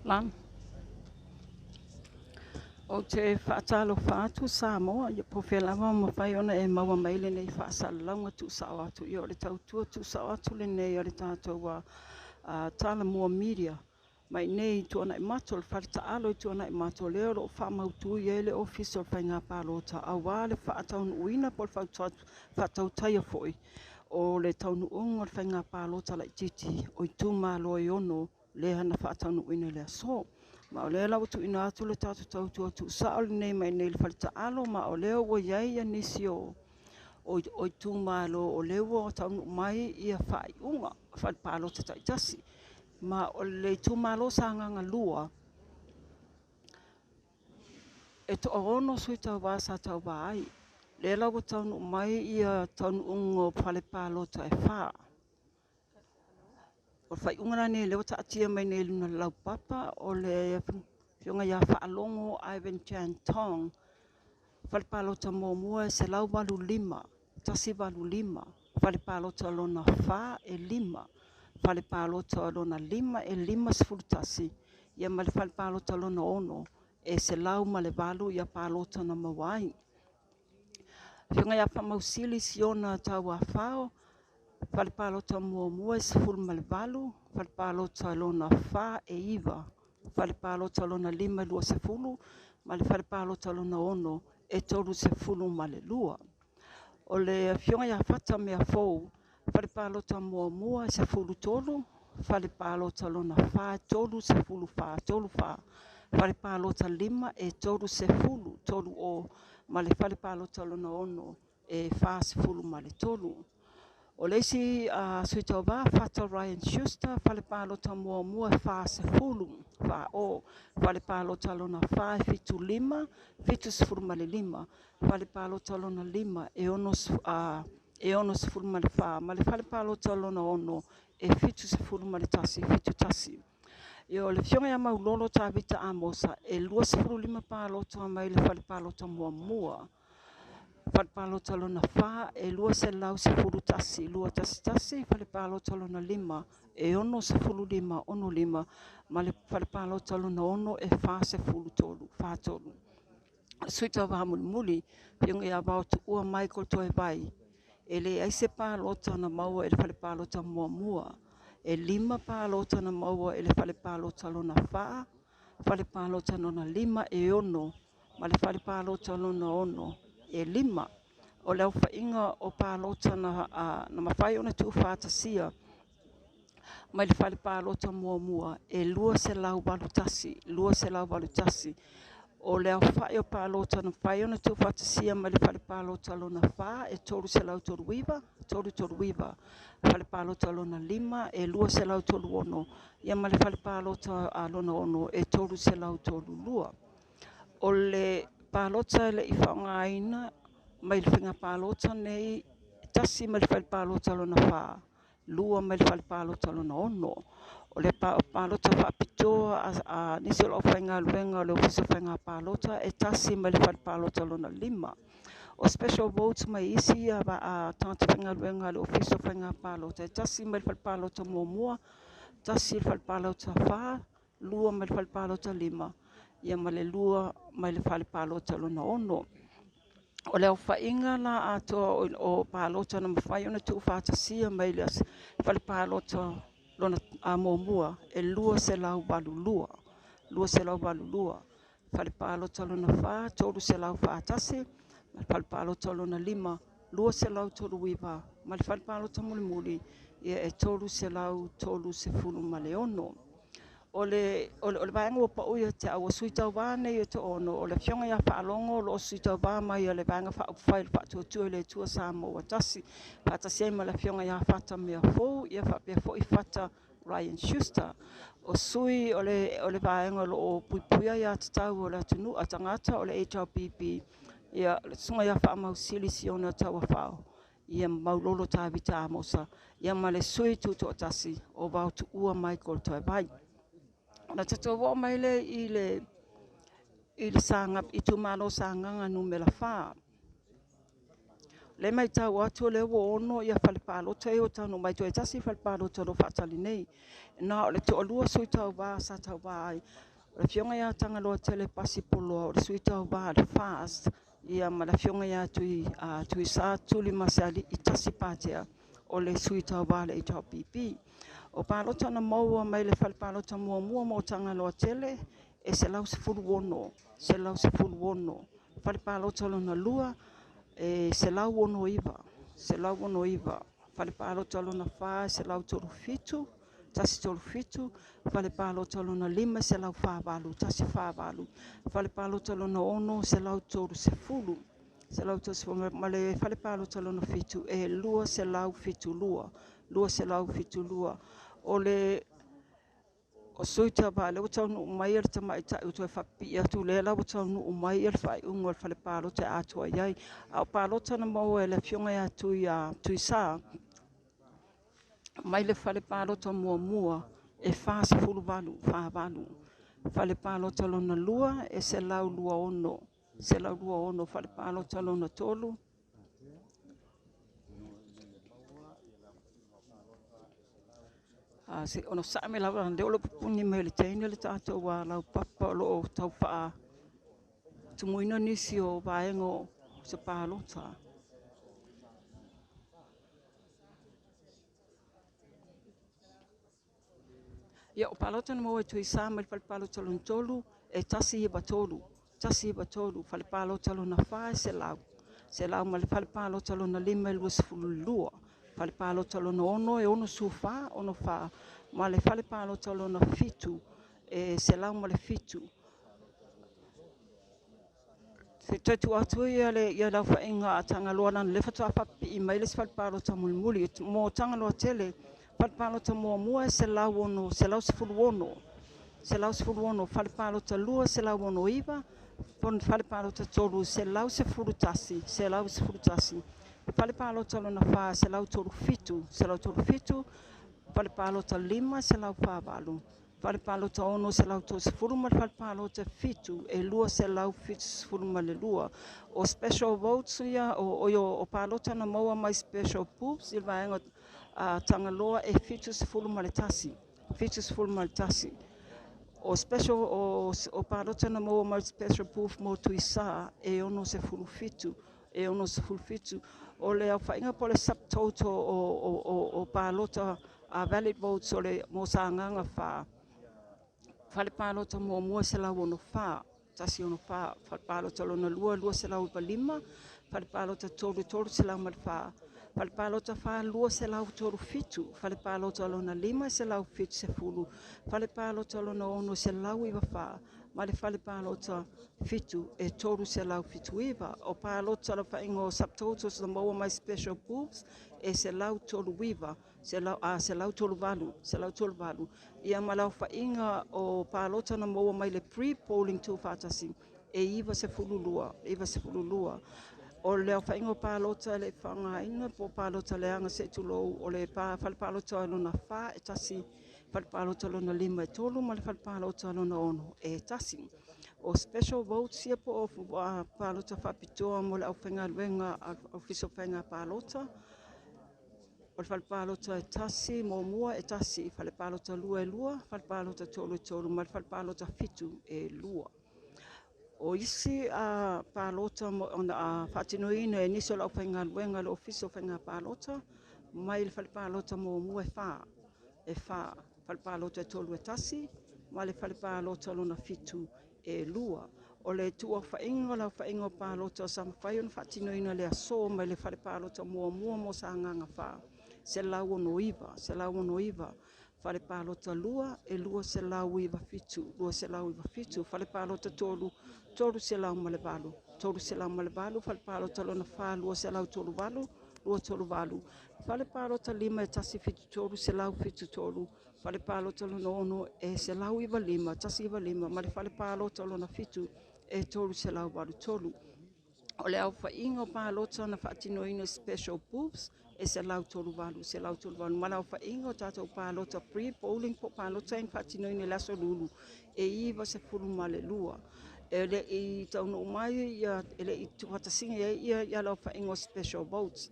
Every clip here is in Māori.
Lan. O te whaatalo whaatu Samoa, ia po whelama ma whai ona e maua maile nei whaasalaunga tu sao atu. I o le tautua tu sao atu le nei o le tātou tala mua media. Mai nei tuana I mato, le wharita alo I tuana I mato, leo lo whamautu I ele office o whainga pālota. A wā le whaataunu uina po le whaatau taia foi. O le taunu unga le whainga pālota la titi, o I tūmalo I ono, le hana whaataunu uina le aso. Ma o lea lau tu ina atu le tātou tautua tu sao le nei mai nei le wharita alo, ma o leo wa iai nisi o I tūmalo o leo o taunu mai I a whai unga, whai pālota taitasi. Ma o le tūmalo sa nganga lua, e to ono sui tau wā sa tau wā ai. Le lau o taunu mai I a taunu unga whale pālota e whaa. O whai ungana ne leo ta atia mai ne luna lau papa o le whionga ia whaalongo Ivan Chan Tong. Whale pālota mua se lau walu lima, tasi walu lima. Whale pālota lona wha e lima. Whale pālota lona lima e lima sefulutasi. Ia ma le whale pālota lona ono e se lau ma le walu ia pālota na mawai. Whionga ia whamausili si ona tau a whao. Whale pālota mua e sefulu ma le walu. Whale pālota lona wha e iwa. Whale pālota lona lima lua sefulu. Ma le whale pālota lona ono e tolu sefulu ma le lua. O le whionga ia whata mea fou. Whale pālota mua e sefulu tolu. Whale pālota lona wha e tolu sefulu wha, tolu wha. Whale pālota lima e tolu sefulu, tolu o. Ma le whale pālota lona ono e wha sefulu ma le tolu. O leisi sui tau wā, whata Ryan Schuster, whale pālota mua e wha sefulu, wha o. Whale pālota lona wha e fitu lima, fitu sefulu ma le lima. Whale pālota lona lima e ono sefulu ma le wha. Ma le whale pālota lona ono e fitu sefulu ma le tasi, fitu tasi. Io le whionga ia maulolo tā vita amosa e lua sefulu lima pālota mai le whale pālota mua. Whale pālota lona wha e lua se lau sefulu tasi, lua tasi, whale pālota lona lima e ono sefulu lima, ono lima. Ma le whale pālota lona ono e wha sefulu tolu, wha tolu. Sui tau wā muli, whionga ia wau tu ua Michael toi vai. E le aise pālota na maua e le whale pālota mua. E lima pālota na maua e le whale pālota lona wha. Whale pālota lona lima e ono. Ma le whale pālota lona ono e lima. O leo whainga o pālota na mawhai ona tu whātasia. Mai le whale pālota mua e lua se lau walutasi, lua se lau walutasi. O leo whai o pālota na whai ona tu whātasia mai le whale pālota lona wha e tolu se lau tolu iwa, tolu iwa. Whale pālota lona lima e lua se lau tolu ono. Ia mai le whale pālota lona ono e tolu se lau tolu lua. O le pālota le I whaongaina mai le whinga pālota nei tasi mai le whale pālota lona wha. Lua mai le whale pālota lona ono. O le pālota whaapitoa nisi o whainga luenga o le ofiso whainga pālota e tasi mai le whale pālota lona lima. O special votes mai isi tangata whainga luenga le ofiso whainga pālota e tasi mai le whale pālota mua, tasi le whale pālota wha, lua mai le whale pālota lima. Ia mai le lua mai le whale pālota lona ono. O leo whainga la ato o pālota na mawhai ona tu whātasia mai le whale pālota lona mua e lua se lau walu lua. Lua se lau walu lua. Whale pālota lona wha, tolu se lau whātasi. Whale pālota lona lima, lua se lau tolu iwa. Ma le whale pālota muli ia e tolu se lau tolu se fulu ma le ono. O le vaenga o pa uia te awa sui tau wā nei o te ono. O le whionga ia whaalongo lo sui tau wā mai o le vaenga whaupwhai le whaatuatua le tua Samoa tasi. Whaatasi ai ma le whionga ia whata mea fou, ia whapea fo I whata Ryan Schuster. O sui o le vaenga lo o puipuia ia tatau o le atunu a tangata o le HRPP. Ia sunga ia whaamausili si ona tau a whao. Ia maulolo tā vita amosa. Ia ma le sui tuto o tasi o wau tu ua Michael toi vai. Na tato wo mai le I le sanga I tu malo sanga nu me la fa. Le mai tau atu le wo ono ia falepalota e o tau no mai tu e tasi falepalota no whaatali nei. Na o le to alua sui tau wā sa tau wā ai. Le fionga ia tanga loa tele pasi polo o le sui tau wā le fast. Ia ma le fionga ia tui sa tuli masali i tasi pātea o le sui tau wā le HRPP. O palota na maua mai le falepalota mua mo tanga loa tele e se lau se fulu wono. Se lau se fulu wono. Falepalota lona lua e se lau wono iwa, se lau wono iwa. Falepalota lona wha se lau tolu fitu, tasi tolu fitu. Falepalota lona lima se lau whāwalu, tasi whāwalu. Falepalota lona ono se lau tolu se fulu. Se lau tolu se fulu, ma le falepalota lona fitu e lua se lau fitu lua. Lua se lau fitu lua. O le o suita ba le utau no mai er tama ita uto fapi atu le la utau no mai er fai ungol fale palo te atu ai a palo tana mo ele fionga ya tu sa mai le fale palo to mua e fa se fulu valu fa valu fale palo to lona lua e se lau lua ono fale palo to lona tolu se ono sa me la de o lo puni me le tene le tato wa la papa lo tau fa tumuina nisi o vaengo se palota ia o palota no mo tu sa me fal palota lon tolu e tasi e batolu fal palota lon fa se lau ma le fal palota lon lima lu se fululua fal palota lon ono e ono sufa ono fa ma le fal palota lon fitu e se lau ma le fitu se tatu atu ia lau whainga tanga loa nan le fatua papi i mai le falpalota mulmuli mo tanga loa tele falpalota mua se lau ono se lau se fulu ono falpalota lua se lau ono iwa pon falpalota tolu se lau se fulu tasi falpalota lona fa se lau tolu fitu falpalota lima se lau favalu falpalota ono se lau tolu sefulu ma falpalota fitu e lua se lau fitu sefulu ma le lua o special votes ia o palota na maua mai special poops i vaenga tangaloa e fitu sefulu ma le tasi o special o palota na maua mai special poof mo tuisa e ono sefulu fitu o le au whainga po le subtotal o palota valid votes o le mo sanganga fale palota mo mua se lau ono fa tasi ono fa fale palota lona lua se lau ipa lima fale palota tolu se lau malfa fale palota fa lua se lau tolu fitu fale palota lona lima se lau fitu se fulu fale palota lona ono se lau iwa fa ma le fale palota fitu e tolu se lau fitu iwa o palota la whaingo subtotals na maua mai special pools e se lau tolu iwa se lau tolu valu ia malau whainga o palota na maua mai le pre-polling tu whatasi e iwa se fululua o le whainga o palota le whangaina po palota le anga se tulou o le fale palota lona wha e tasi fale palota lona lima e tolu ma le fale palota lona ono e tasi o special votes ia po o palota whapitoa mo le au whainga luenga au fiso whainga palota o le falpalota e tasi mo mua e tasi falpalota lua e lua falpalota tolu ma le falpalota fitu e lua o isi a palota ona fatinoina e niso la whainga luenga le ofiso whainga palota mai le falpalota mo mua e fa falpalota tolu e tasi ma le falpalota lona fitu e lua o le tua whainga la whainga palota sa mwhai ona fatinoina le aso mai le falpalota mo sanganga fa se lau ono iwa fale palota lua e lua se lau iwa fitu fale palota tolu se lau male valu fale palota lona fa lua se lau tolu valu fale palota lima e tasi fitu tolu se lau fitu tolu fale palota lona ono e se lau iwa lima tasi iwa lima ma le fale palota lona fitu e tolu se lau valu tolu o le au whainga o palota na whaatinoina special boobs e se lau tolu valu ma lau whainga o tātou palota pre-polling po palota in whaatinoina laso lulu e iwa se fulu ma le lua ele I taunu mai ia ele I tuatasinga ia lau whaingo special votes.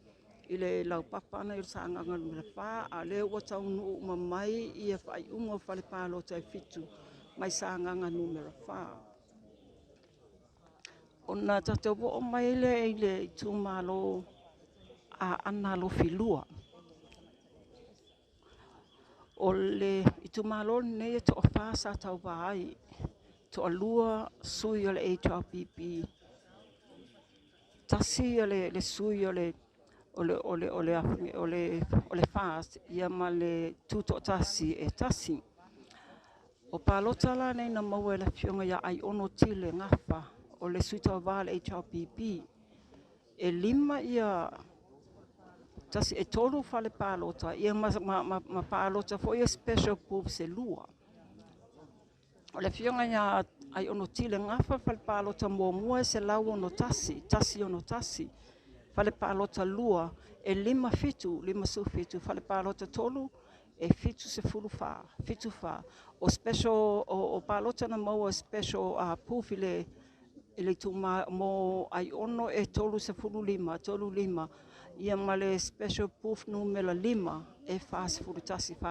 Ile lau papa ana I saanganga me wha a le ua taunu mamai ia whai ungo whale pālo tai fitu mai saanganga numera wha. Ona tātou o mai ile I tūmalo a Aana Alofi lua. O le I tūmalo nei to o wha sa tau wāai. To a lua sui o le HRPP. Tasi o le sui o le fast ia ma le tuto tasi e tasi. O palota la nei na maua e la fionga ia Aiono tile Gafa o le sui tau wā le HRPP. E lima ia tasi e tolu fale palota ia ma palota fo ia special proof se lua. O le fionga ia Aiono tile Gafa fale palota mua se lau ono tasi ono tasi. Fale palota lua e lima su fitu fale palota tolu e fitu se fitu fa o special o palota na maua special proof ile tuma mo Aiono e tolu se tolu lima ia male special proof numero 5 e fa se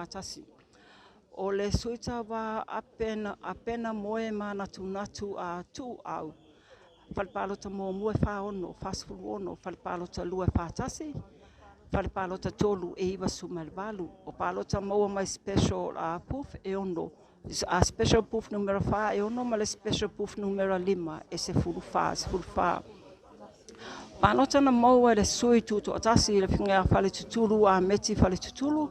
tasi o le suita wa Apenamoemanatunatu a Tuuau. Falepalota mo Faono, Fasfuluono, falepalota lua fatasi, falepalota tolu e iwa sumalvalu. O palota mo mai special proof e ono. A special proof numero 5 e ono ma le special proof numero 5 e se fulufa. Palota na mo le sui tuto atasi le finga Faletutulu a Ameti Faletutulu.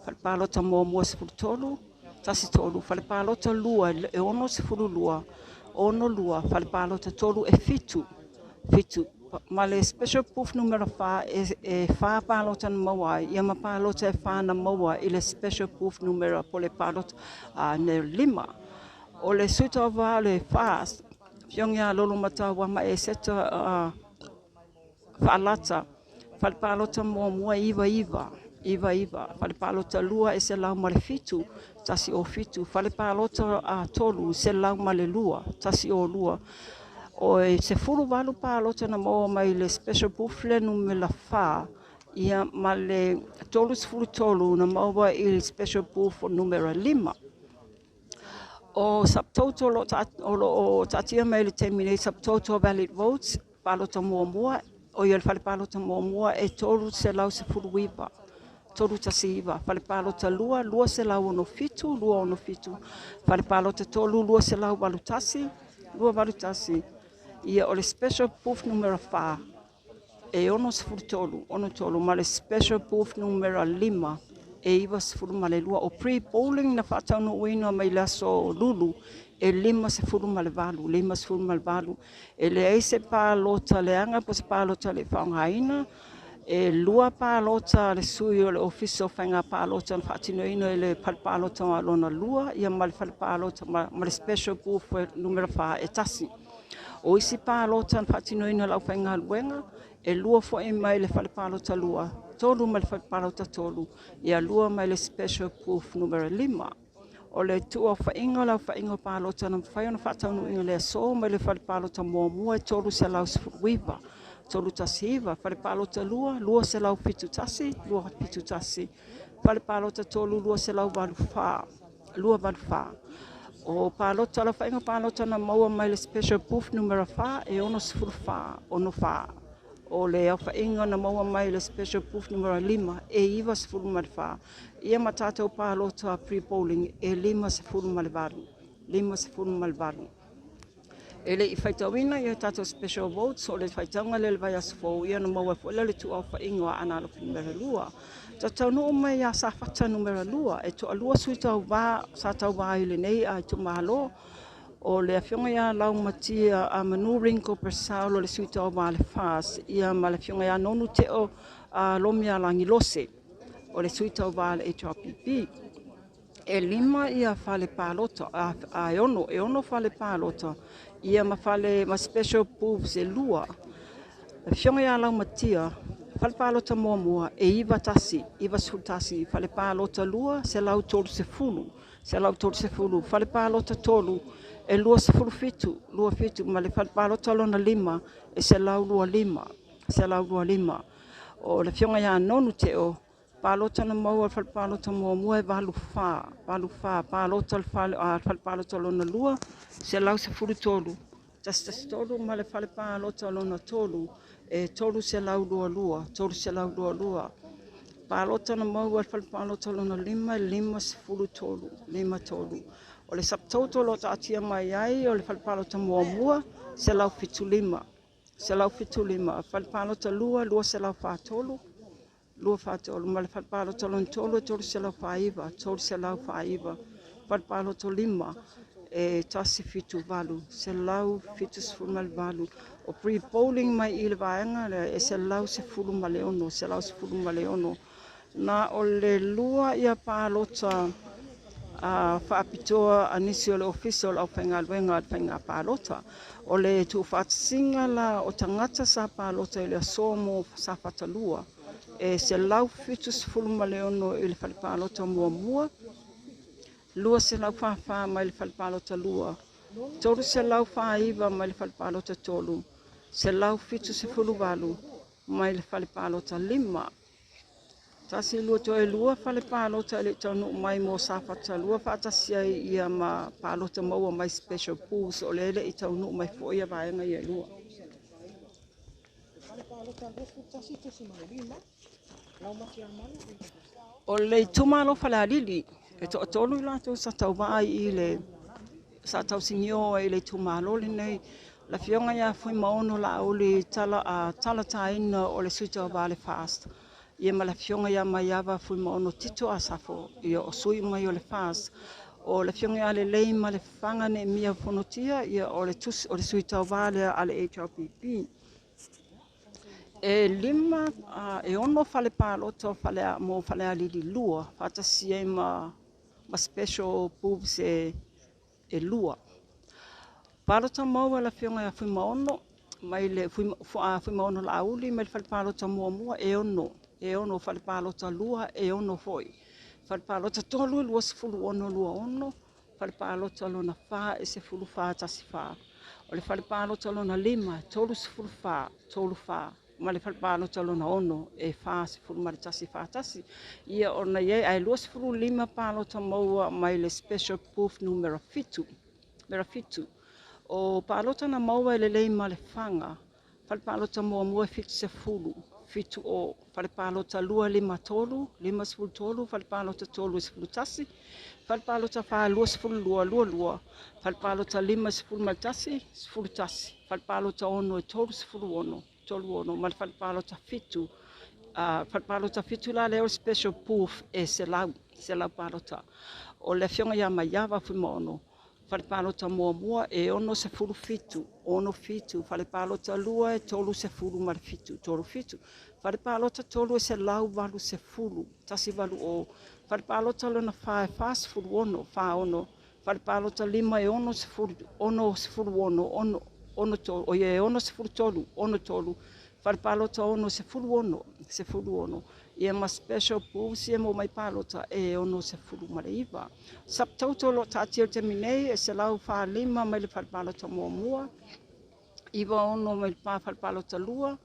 Falepalota mo se fulutolu, tasi tolu, falepalota lua e ono se fululua. Ono lua falepalota tolu e fitu ma le special proof numero 5 e fa palota na maua ia ma palota e fa na maua i le special proof numero po le palota ne 5 o le suita va le fast fiongia Lolomatauama Eseta Faalata falepalota mua iva falepalota lua e se lau ma le fitu tasi o fitu falepalota tolu se lau ma le lua tasi o lua o se fulu valu palota na mo mai le special proof le numela fa ia ma le tolu se fulu tolu na mo il special proof numero 5 o subtotal o tatia mai le terminate subtotal valid votes palota mua o ia falepalota mua e tolu se lau se fulu wipa tolu tasiva falepalota lua se lau ono fitu falepalota tolu lua se lau valutasi ia o le special proof numero 5 e ono se fulu tolu ma le special proof numero 5 e iwa se fulu ma le lua o pre-polling na whātaunu uino mai laso lulu e 5 se fulu ma le valu e le eise palota leanga po se palota le whaongaina e lua palota le sui o le official whainga palota na whaatinoino e le palota ma lona lua ia ma le palota ma le special proof numero 5 e tasi. O isi palota na whaatinoino lau whainga luenga e lua fo e mai le palota lua tolu ma le palota tolu ia lua mai le special proof numero 5 o le tua whainga lau whainga palota na whaiona whaataunu inga le so mai le palota mua tolu se lau wiva tolu tasiva falepalota lua se lau fitu tasi falepalota tolu lua se lau valu fa o palota la whainga palota na maua mai le special proof numero 5 e ono sifuru fa o le whainga na maua mai le special proof numero 5 e iwa sifuru fa ia matata palota pre-polling e 5 sifuru malvalu ele I whaitawina ia tātou special votes o le whaitanga le vai asfo ia na maua fo le Tuuau whainga Aana Alofi numero 2. Tātou no mai ia sa whata numero 2 e to alua sui tau wā sa tau wā ile nei a tu mahalo o le awhionga ia Laumatia a manuring ko persaulo le sui tau wā le fast ia ma le awhionga ia nonu te o lomia langilose o le sui tau wā le HRPP. E 5 ia fale palota Aiono e ono fale palota ia ma special proofs e lua. Fionga ia Laumatia fale palota mua e iwa sultasi fale palota lua se lau tolu se fulu fale palota tolu e lua sefulu fitu ma le falepalota lona lima e selau lua lima o le fionga ia nonu te o palota na maua falepalota muamua e valu fā palota le falepalota lona lua selau sefulu tolu tasi tolu ma le falepalota lona tolu e tolu selau lua palota na maua le falepalota lona lima sefulu tolu o le saptouto lo taatia mai ai o le falepalota muamua selau fitu lima falepalota lua selau fatolu ma le falepalota lona tolu selau faiva falepalota lima e tasi fitu valu selau fitu sefulu ma le valu o pre-polling mai i le vaenga e selau sefulu ma le ono na o le lua ia palota faapitoa anisi o le official au whaingaluenga whainga palota o le tuwhaatsinga la o tangata sa palota i le asomo sa fatalua e selau fitu sefulu ma le ono i le falepalota muamua lua selau whawha mai le falepalota lua tolu selau whaiva mai le falepalota tolu selau fitu sefulu valu mai le falepalota lima tasi lua to e lua falepalota le tonu mai mo sa fatalua faatasia ia ma palota maua mai special pools o lele i taunu mai foia vaenga ia lua o le tumalo Falealili e to tolu la to sa tau vai i le sa tau sinio i le tumalo le nei la fionga ia Fuimaono Laauli Talataina o le suita vale fast ia ma la fionga ia mai ava Fuimaono tito a safo ia o sui mai o le fast o la fionga ia Leleimalefaga Neemia Fonotia ia o le suita vale ale HRPP e lima e ono falepalota mo Falealili lua faatasia ma special boobs e lua palota maua la fionga ia Fuimaono mai le Fuimaono Laauli mai le falepalota muamua e ono falepalota lua e ono foi falepalota tolu lua sefulu ono falepalota lona fā e sefulu fā tasi fā o le falepalota lona lima tolu sefulu fā ma le falepalota lona ono e fā sefulu ma le tasi fā tasi ia ona iai ai lua sefulu lima palota maua mai le special proof numero fitu o palota na maua i Leleimalefaga falepalota muamua fitu o falepalota lima sefulu tolu falepalota tolu sefulu tasi falepalota fā lua sefulu lua falepalota lima sefulu ma le tasi sefulu tasi falepalota ono e tolu sefulu ono ma le falepalota fitu la le special proof e selau palota o le fionga ia mai ava Fuimaono falepalota muamua e ono sefulu fitu falepalota lua e tolu sefulu ma le fitu falepalota tolu e selau valu sefulu tasi valu o falepalota lona fā sefulu ono falepalota lima e ono sefulu tolu o e ono sefulu tolu falepalota ono sefulu ono ia ma special pools ia mo mai palota e ono sefulu ma le iva saptouto lo taatia te minei e selau fā lima mai le falepalota muamua iva ono mai le falepalota lua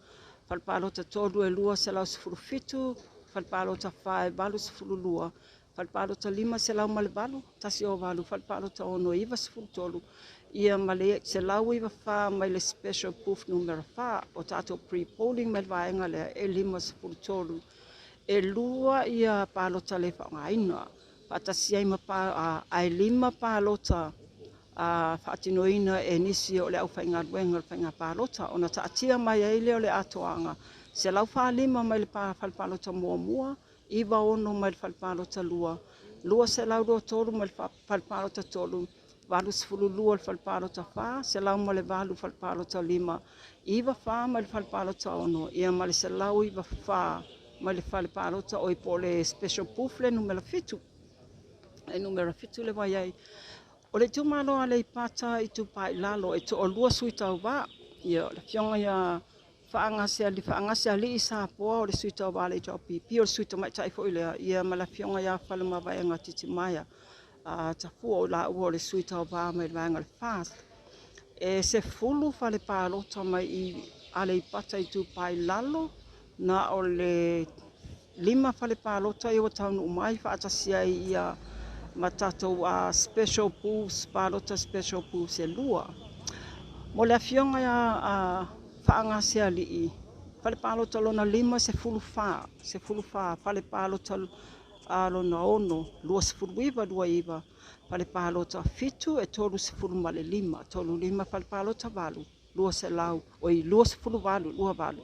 falepalota tolu e lua selau sefulu fitu falepalota fā e valu sefulu lua falepalota lima selau ma le valu tasi o valu falepalota ono iva sefulu tolu ia ma le selau iva fā mai le special proof numero fā o tatou pre-polling mai le vaenga lea e lima sefulu tolu e lua ia palota le whaingaina faatasia ima ai lima palota faatinoina e nisi o le au whaingaluenga le whainga palota ona taatia mai ai leo le atoanga se lau wha lima mai le falepalota muamua iva ono mai le falepalota lua se lau do tolu mai le falepalota tolu valu sefulu lua le falepalota fā se lau ma le valu falepalota lima iva fā mai le falepalota ono ia ma le se lau iva fā mai le falepalota o i po le special proof le numero fitu le vai ai o le tumalo Aleipata Itupa i Lalo e to o lua suita uva ia le fionga ia Faagasealii Sapoa o le suita o vale HRPP o le suita mai tai fo ia ma la fionga ia Faleomavaega Titimaea Tafua o Laauli o le sui tau pā mai vanga le fast. E se fulu fale palota mai I Aleipata Itupa I Lalo na o le 5 fale palota I o taunu mai faatasia ia matatou a special pools palota special pools e lua. Mo le afionga ia a Faagasealii fale palota lona 5 se fulu fa fale palota lona ono lua se fulu iva fale palota fitu e tolu se fulu male 5 tolu 5 fale palota valu lua se lau oi lua se fulu valu lua valu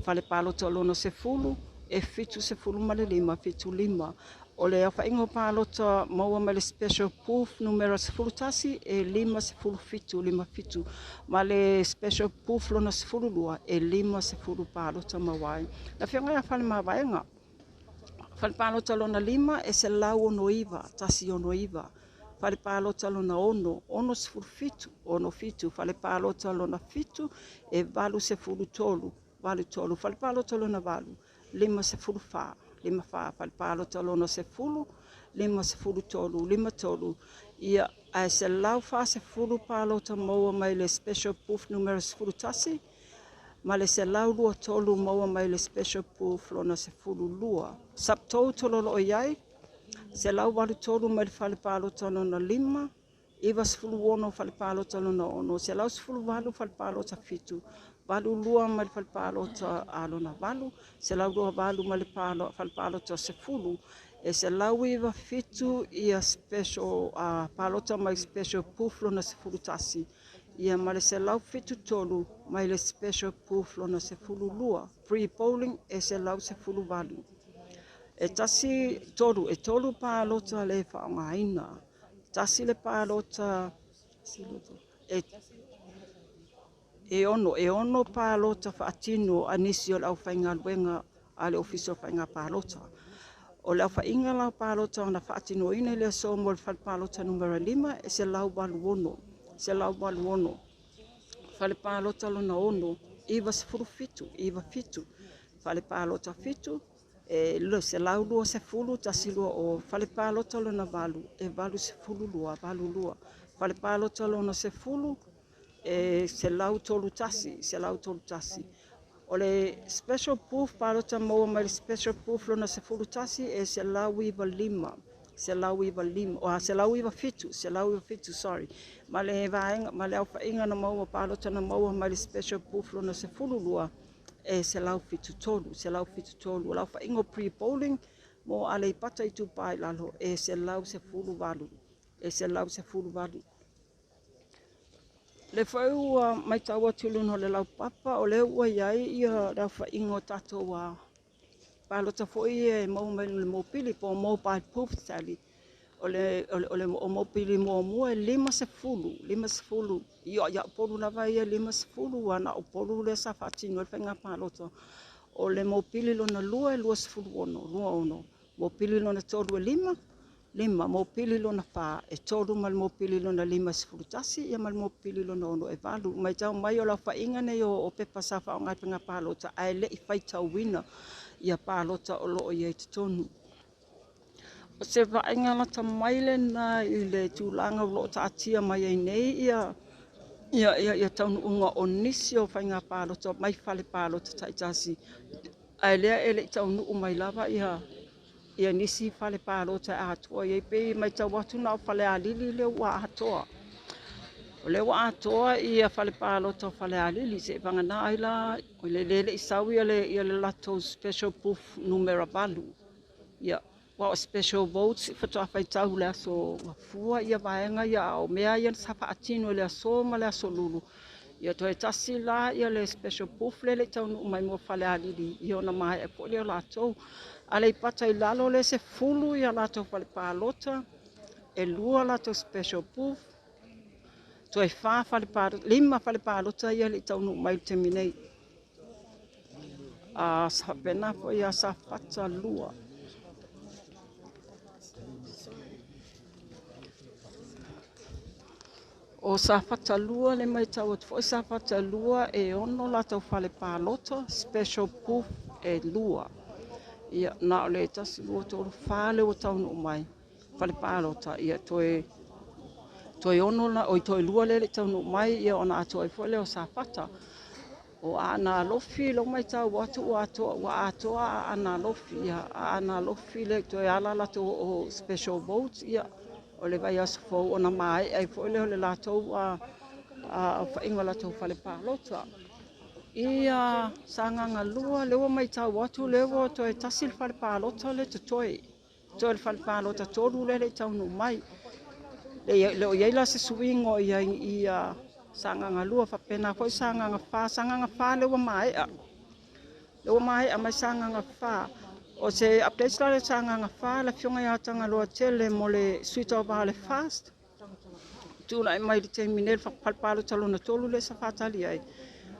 fale palota lona se fulu e fitu se fulu male 5 fitu 5 o le awhaingo palota maua mai le special proof numero se fulu tasi e 5 se fulu fitu 5 fitu ma le special proof lona se fulu lua e 5 se fulu palota mawai na whianga ia Faleomavaega fale palota lona 5 e se lau ono iva tasi ono iva fale palota lona ono se fulu fitu ono fitu fale palota lona fitu e valu se fulu tolu valu tolu fale palota lona valu 5 se fulu fa 5 fa fale palota lona se fulu 5 se fulu tolu 5 tolu ia a se lau fa se fulu palota maua mai le special proof numero se fulu tasi ma le se lau lua tolu maua mai le special proof lona se fulu lua subtotal tololo o iai se lau valu tolu mai le fale palota lona 5 iva se fulu ono fale palota lona ono se lau se fulu valu fale palota fitu valu lua mai le fale palota lona valu se lau lua valu mai le fale palota se fulu e se lau iva fitu ia special palota mai special proof lona se fulu tasi ia ma le se lau fitu tolu mai le special proof lona se fulu lua free polling e se lau se fulu valu e tasi tolu palota le whaongaina tasi le palota e ono palota whaatino anisi o lau whainga luenga ale official whainga palota o lau whainga lau palota ona whaatino ina le so mo le palota numero 5 e se lau balu ono fale palota lona ono iva se fulu fitu iva fitu fale palota fitu e lo se lau lua se fulu tasi lua o fale palota lona valu e valu se fulu lua valu lua fale palota lona se fulu e se lau tolu tasi o le special proof palota maua mai le special proof lona se fulu tasi e se lau iva 5 se lau iva fitu sorry ma le vaenga ma le au whainga na maua palota na maua mai le special proof lona se fulu lua e se lau fitu tolu lau whaingo pre-polling mo Aleipata Itupa Lalo e se lau se fulu valu le whau mai taua tulu no le lau papa o le ua iai ia lau whaingo tatou palota foi e mau mai le mopili po mobile proof tally o le mopili mua 5 se fulu ia polu lava ia 5 se fulu ana o polu le sa fatino le whainga palota o le mopili lona lua se fulu ono mopili lona tolu e 5 mopili lona fa e tolu mal mopili lona 5 se fulu tasi ia mal mopili lona ono e valu mai tau mai o la whainga nei o pepa sa fa o ngai penga palota ai le i whai tau wina ia palota o loo iai tonu. O se vaenga la tamaile na I le tūlanga o loo taatia mai ai nei ia taunu unga o nisi o whainga palota mai fale palota taitasi. Ai lea ele taunu umai lava ia nisi fale palota a atoa iai pe mai tau watu na o Falealili le ua atoa. O le ua atoa ia fale palota o Falealili se vangana ai la o le lele isau ia le lato special proof numero valu. Ia wa special votes fatoa fai tau le aso fua ia vaenga ia o mea ia safa atino le aso ma le aso lulu. Ia toe tasi la ia le special proof le taunu mai mo Falealili ia ona mai e po le lato. Aleipata I Lalo le se fulu ia lato fale palota e lua lato special proof toe fa fale palota 5 fale palota ia le taunu mai terminate sa pena fo ia sa fata lua o sa fata lua le mai tau fo sa fata lua e ono lato fale palota special proof e lua ia na le tasi lua tolu fale o taunu mai Falepalota ia toe ono la o toe lua lele taunu mai ia ona ato ai fole o safata o Aana Alofi lo mai tau watu wa ato Aana Alofi ia Aana Alofi le toe ala la to o special votes ia o le vai aso fo ona mai ai fole o le latou a whainga la to Falepalota ia sanganga lua lewa mai tau watu lewa toe tasil Falepalota le toe le Falepalota tolu le taunu mai le o ia se swingo ia sanganga lua fa pena ko sanganga fa le wa mai a mai sanganga fa o se update la sanganga fa la fionga ya tanga lo tele mo le suite of le fast tu la mai te minel fa palpalo talo na tolu le sa fatali ai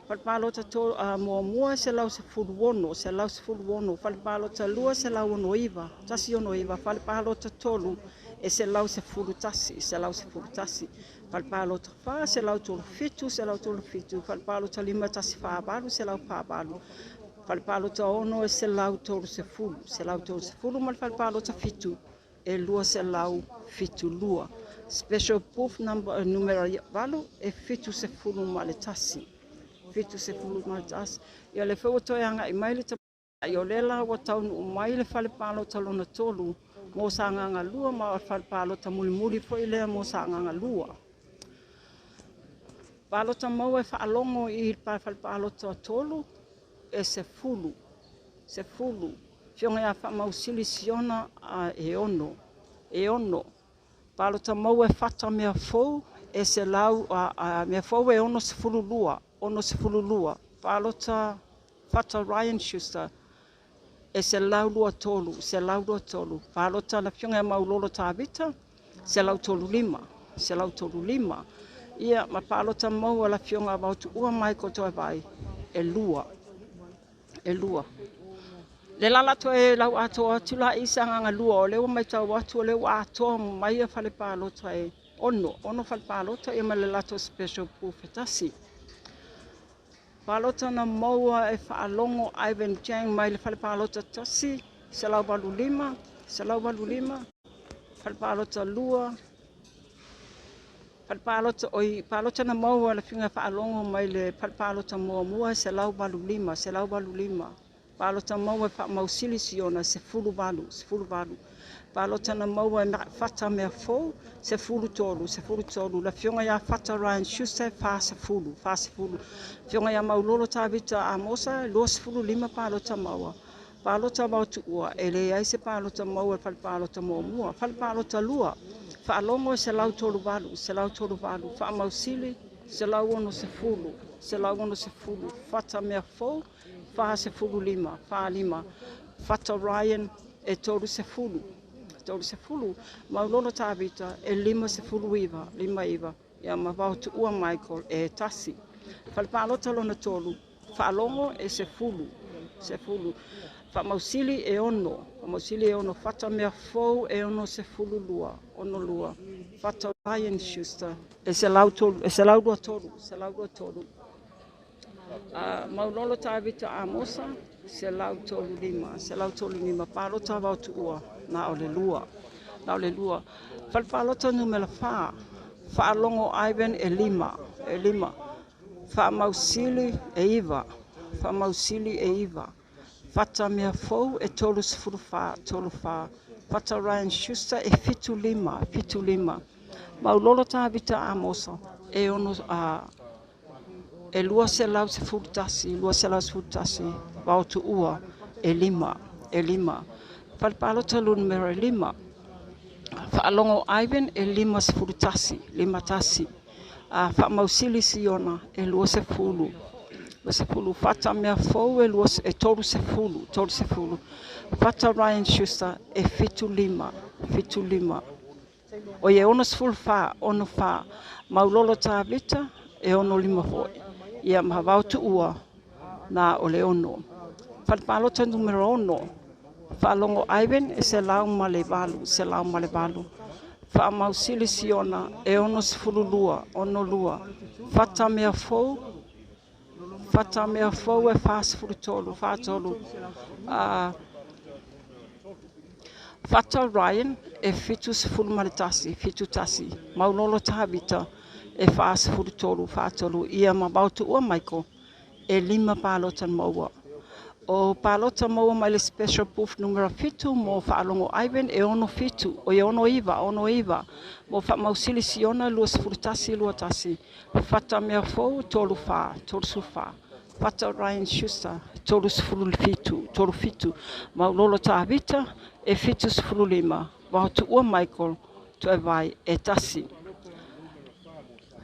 palpalo to mo se lau se food wono palpalo lua se lau no iva tasi no iva palpalo tolu e se lau se fulu tasi palpalo fa se lau tolu fitu palpalo lima tasi fa balu se lau fa balu palpalo ono e se lau tolu se fulu mal palpalo fitu e lua se lau fitu lua special proof numero valu e fitu se fulu mal tasi ia le foto anga i mai le io lela wa tau mai le Falepalo talona tolu mo sanganga lua ma Falepalo muli foi le mo sanganga lua palo mau e faalongo i Falepalo tolu e se fulu fionga ya fa mau silisiona a Aiono palo mau e fata mea fou e se lau a mea fou e ono se fulu lua palota fata Ryan Schuster e se lau lua tolu palota na fionga mau lolo tavita se lau tolu lima ia ma palota mau la fionga about ua mai ko toi vai e lua le lala to e lau ato tula isanga lua o le mai tau atu le ato mai Falepalo e ono Falepalo e ma le lato special profetasi palota na maua e faalongo Ivan Chang mai le Falepalota tasi se lau balu lima Falepalota lua palota na maua le finga faalongo mai le Falepalota mua se lau balu lima palota maua fa mausili siona se fulu balu palota na maua fata mea fou se fulu tolu la fionga ya fata Ryan Schuster fa se fulu fionga ya maulolo tavita amosa lo se fulu lima palota maua tuua ele ai se palota maua Falepalota mua Falepalota lua fa longo se lau tolu balu fa mausili se lau ono se fulu fata mea fou fa se fulu lima fata Ryan e tolu se fulu maulolo tavita e lima se fulu lima iva ia ma vautu ua Michael e tasi Falepalota lona tolu fa longo e se fulu fa mausili e ono fata mea fou e ono se fulu lua fata Ryan Schuster e se lau dua tolu maulolo tavita amosa se lau tolu lima palota vautu ua na o le lua Falepalota numero fa longo Ivan e lima fa mausili e iva fata mea fou e tolu fa fata Ryan Schuster e fitu lima maulolo tavita amosa e ono e lua se lau se fulu tasi vautu ua e lima Falepalota numero lima faalongo Ivan e lima se fulu tasi fa mausili siona e lua se fulu fata mea fou e tolu se fulu fata Ryan Schuster e fitu lima o ye ono se fulu fa maulolo tavita e ono lima foi ia ma vautu ua na o le ono Falepalota numero ono faalongo Ivan e se lau ma le valu fa mausili siona e ono se fulu lua fata mea fou e fa se fulu tolu fata Ryan e fitu sefulu ma le tasi, fitu tasi. Maulolo tahabita e wha sefulu tolu, wha tolu. Ia ma bautu ua Michael e 5 palota maua. O palota maua mai le special proof numero fitu mo whaalongo Ivan e ono fitu. O e ono iwa. Mo wha mausili siona lua sefulu tasi, lua tasi. Fata mea fou tolu wha, tolu sufa. Fata Ryan Schuster, tolu sefulu fitu. Maulolo tahabita e fitu sefulu 5. Wahatu ua Michael to e vai e tasi.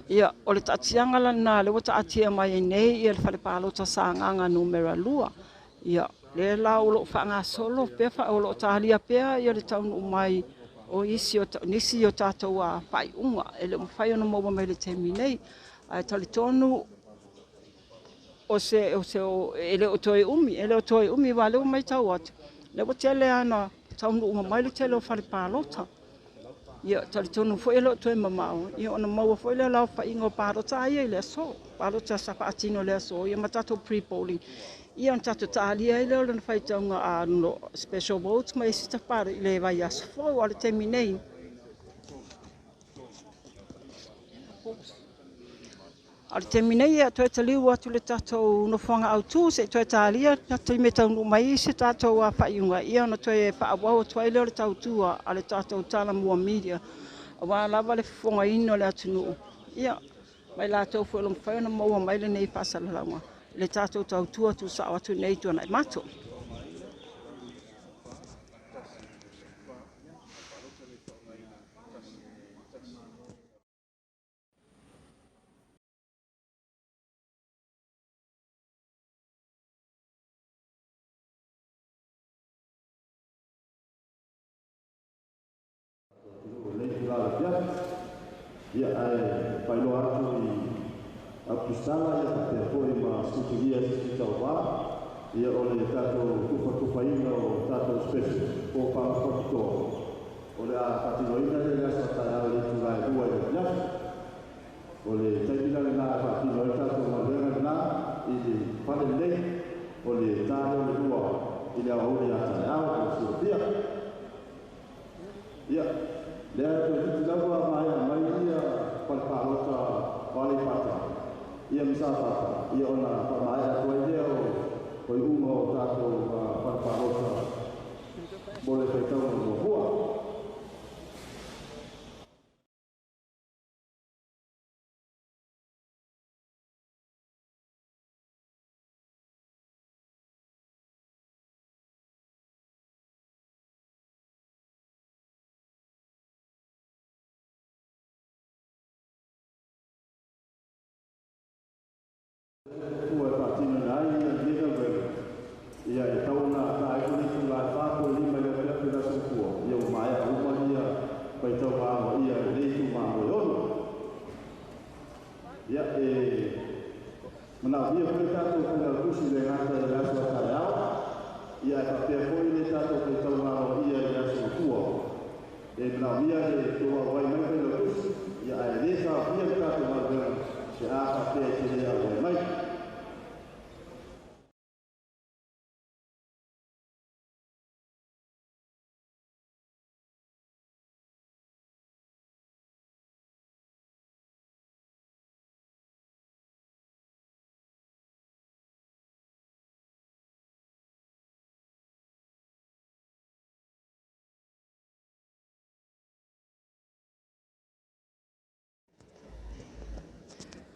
Ia, o le tatianga lana le wata atia mai nei ia le whalepalota sa nganga numera lua. Ia, le lau lo whanga solo pefa o lo tahalia pea ia le taunu mai o nisi o tātou a whai unga. E le mwhai ona maua mai le temi nei. Ai tali tonu ele o toi umi wa leo mai tau atu. Le wa tele ana taunu unga mai le tele o whalepalota. Ia tali tonu fo elo toi mamao. Ia ona maua fo ele lau wha ingo palota ia le so. Palota sa pa atino le so. Ia matato pre-polling. Ia on tato tahalia ile o le whai taunga a no special votes mai sita pare ile vai aso fo o le temi nei. Al terminei ia toi taliu atu le tatou no whanga au tū se toi tahalia tatou me taunu mai se tatou a whaiunga ia na toi whaawau toi leo le tautua a le tatou tala mua media a wā lava le whonga ino le atunu ia mai la tau fo lom whaiona maua mai le nei whasalalaunga le tatou tautua tu sa atu nei tu anai mato. Ia ai whaino atu I apustala ia ka te hoi ma suturia si tauwa ia o le tatou tuwhaina o tatou special o whakapakito o le a patinoina le asa taia le tulai hua e pia o le taimina le nga patinoina tatou mawenga nga I le whale nei o le tāno le hua I le awauni a taia o suturia ia le atu lawa mai ia palpalota Aleipata ia misafata ia ona mai atu ia o uma o tatou palpalota mole pe tau no hua ia e tauna ka ai kuni tu la fa ko lima le pela pela sukua ia o mai a uma ia pai tau pa ia le tu ma o ono ia e mana ia ko ta to ko la kusi le ngata le aso ta ia ia ka pe ko le ta to ko tau ma ia ia sukua e mana ia le to wa wai mai le kusi ia ai le sa ia ka to ma le se a ka pe ke le a mai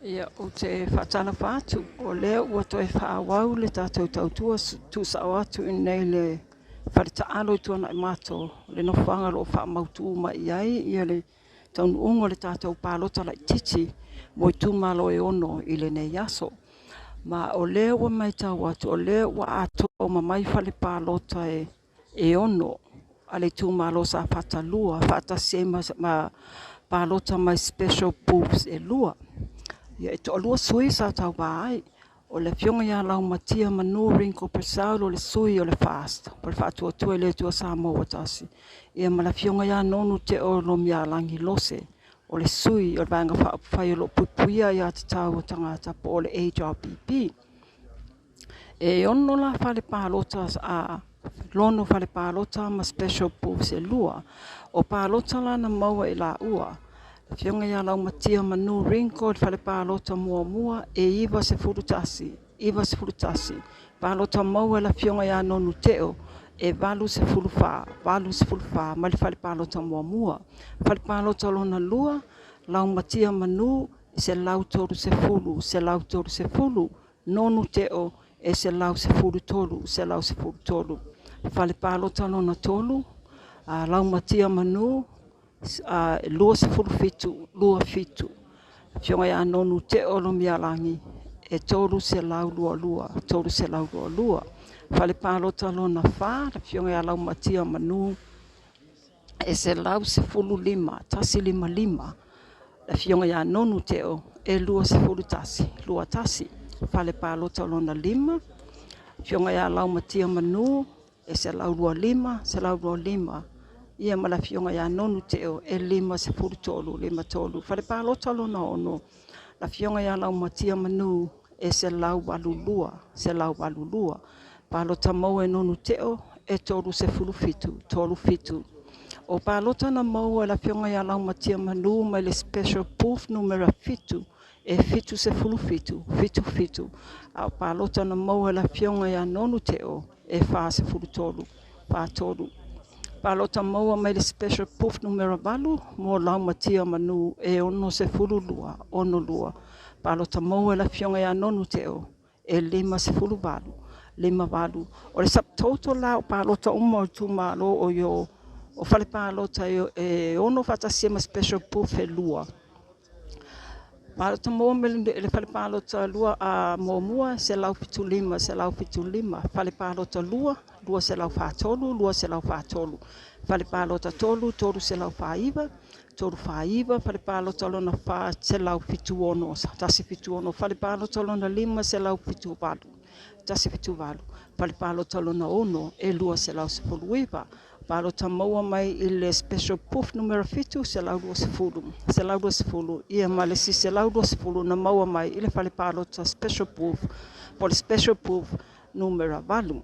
Ia o te whatana whātu o leo ua toi whaawau le tātou tautua tūsao atu I nei le wharita alo I tuana I mato le no whanga lo wha mautu ma iai ia le taunu ungo le tātou pālota lai titi mo I tūmalo e ono I le nei aso. Ma o leo ua mai tau atu o leo ua ato o mamai whale pālota e ono a le tūmalo sa whatalua whaatase ma pālota mai special boobs e lua. Ia to alua sui sa tau bai o le fionga ia Laumatia manuring ko persau o le sui o le fast o le fatu tu le tu Samoa tasi ia mala fionga ia nonu te o lo mia langi lose o le sui o banga fa fai lo pupuia ia te tau tangata po le HRPP e ono la fale palota a lono fale palota ma special proof se lua. O palota la na maua I la ua. Fionga ia lau matia manu rinko fale palota mua e iwa se furutasi. Iwa se furutasi. Palota maua la fionga ia nonu teo. E valu se fulufa. Valu se fulufa. Mali fale palota mua. Fale palota lona lua. Lau matia manu se lau toru se fulu. Se lau toru se fulu. Nonu teo e se lau se fulu tolu. Se lau se fulu tolu. Fale palota lona tolu. Lau matia manu. Lua se fulu fitu. Lua fitu. Fionga ia nonu teo lo mialangi. E tolu se lau lua lua. Tolu se lau lua lua. Fale palota lona fa. Fionga ia lau matia manu. E se lau se fulu lima. Tasi lima lima. La fionga ia nonu teo. E lua se fulu tasi. Lua tasi. Fale palota lona lima. Fionga ia lau matia manu. E se lau lua lima. Se lau lua lima. Ia mala fionga ia nonu teo. E lima se fulu tolu. Lima tolu. Fale palota lona ono. La fionga ia lau matia manu. E se lau walu lua. Se lau walu lua. Palota mau e nonu teo. E tolu se fulu fitu. Tolu fitu. O palota na mau e la fionga ia lau matia manu. Ma le special proof numero fitu. E fitu se fulu fitu. Fitu fitu. A palota na mau e la fionga ia nonu teo. E fa se fulu tolu. Fa tolu. Palota mau mai le special proof numero valu. Mo lau matia manu. E ono se fulu lua. Ono lua. Palota mau e la fionga ia nonu teo. E lima se fulu valu. Lima valu. O le subtotal la o palota uma o tumalo o yo. O fale palota e ono fatasia ma special proof e lua. Palota mo le fale palota lua a mua se lau fitu lima, se lau fitu lima. Fale palota lua, lua se lau fatolu, lua se lau fatolu. Fale palota tolu, tolu se lau faiva, tolu faiva. Fale palota lona fa se lau fitu ono, tasi fitu ono. Fale palota lona lima se lau fitu valu, tasi fitu valu. Fale palota lona ono e lua se lau se fuluiva. Palota maua mai I le special proof numero fitu se lau lua se fulu. Se lau lua se fulu. Ia male si se lau lua se fulu na maua mai I le fale palota special proof. Por special proof numero valu.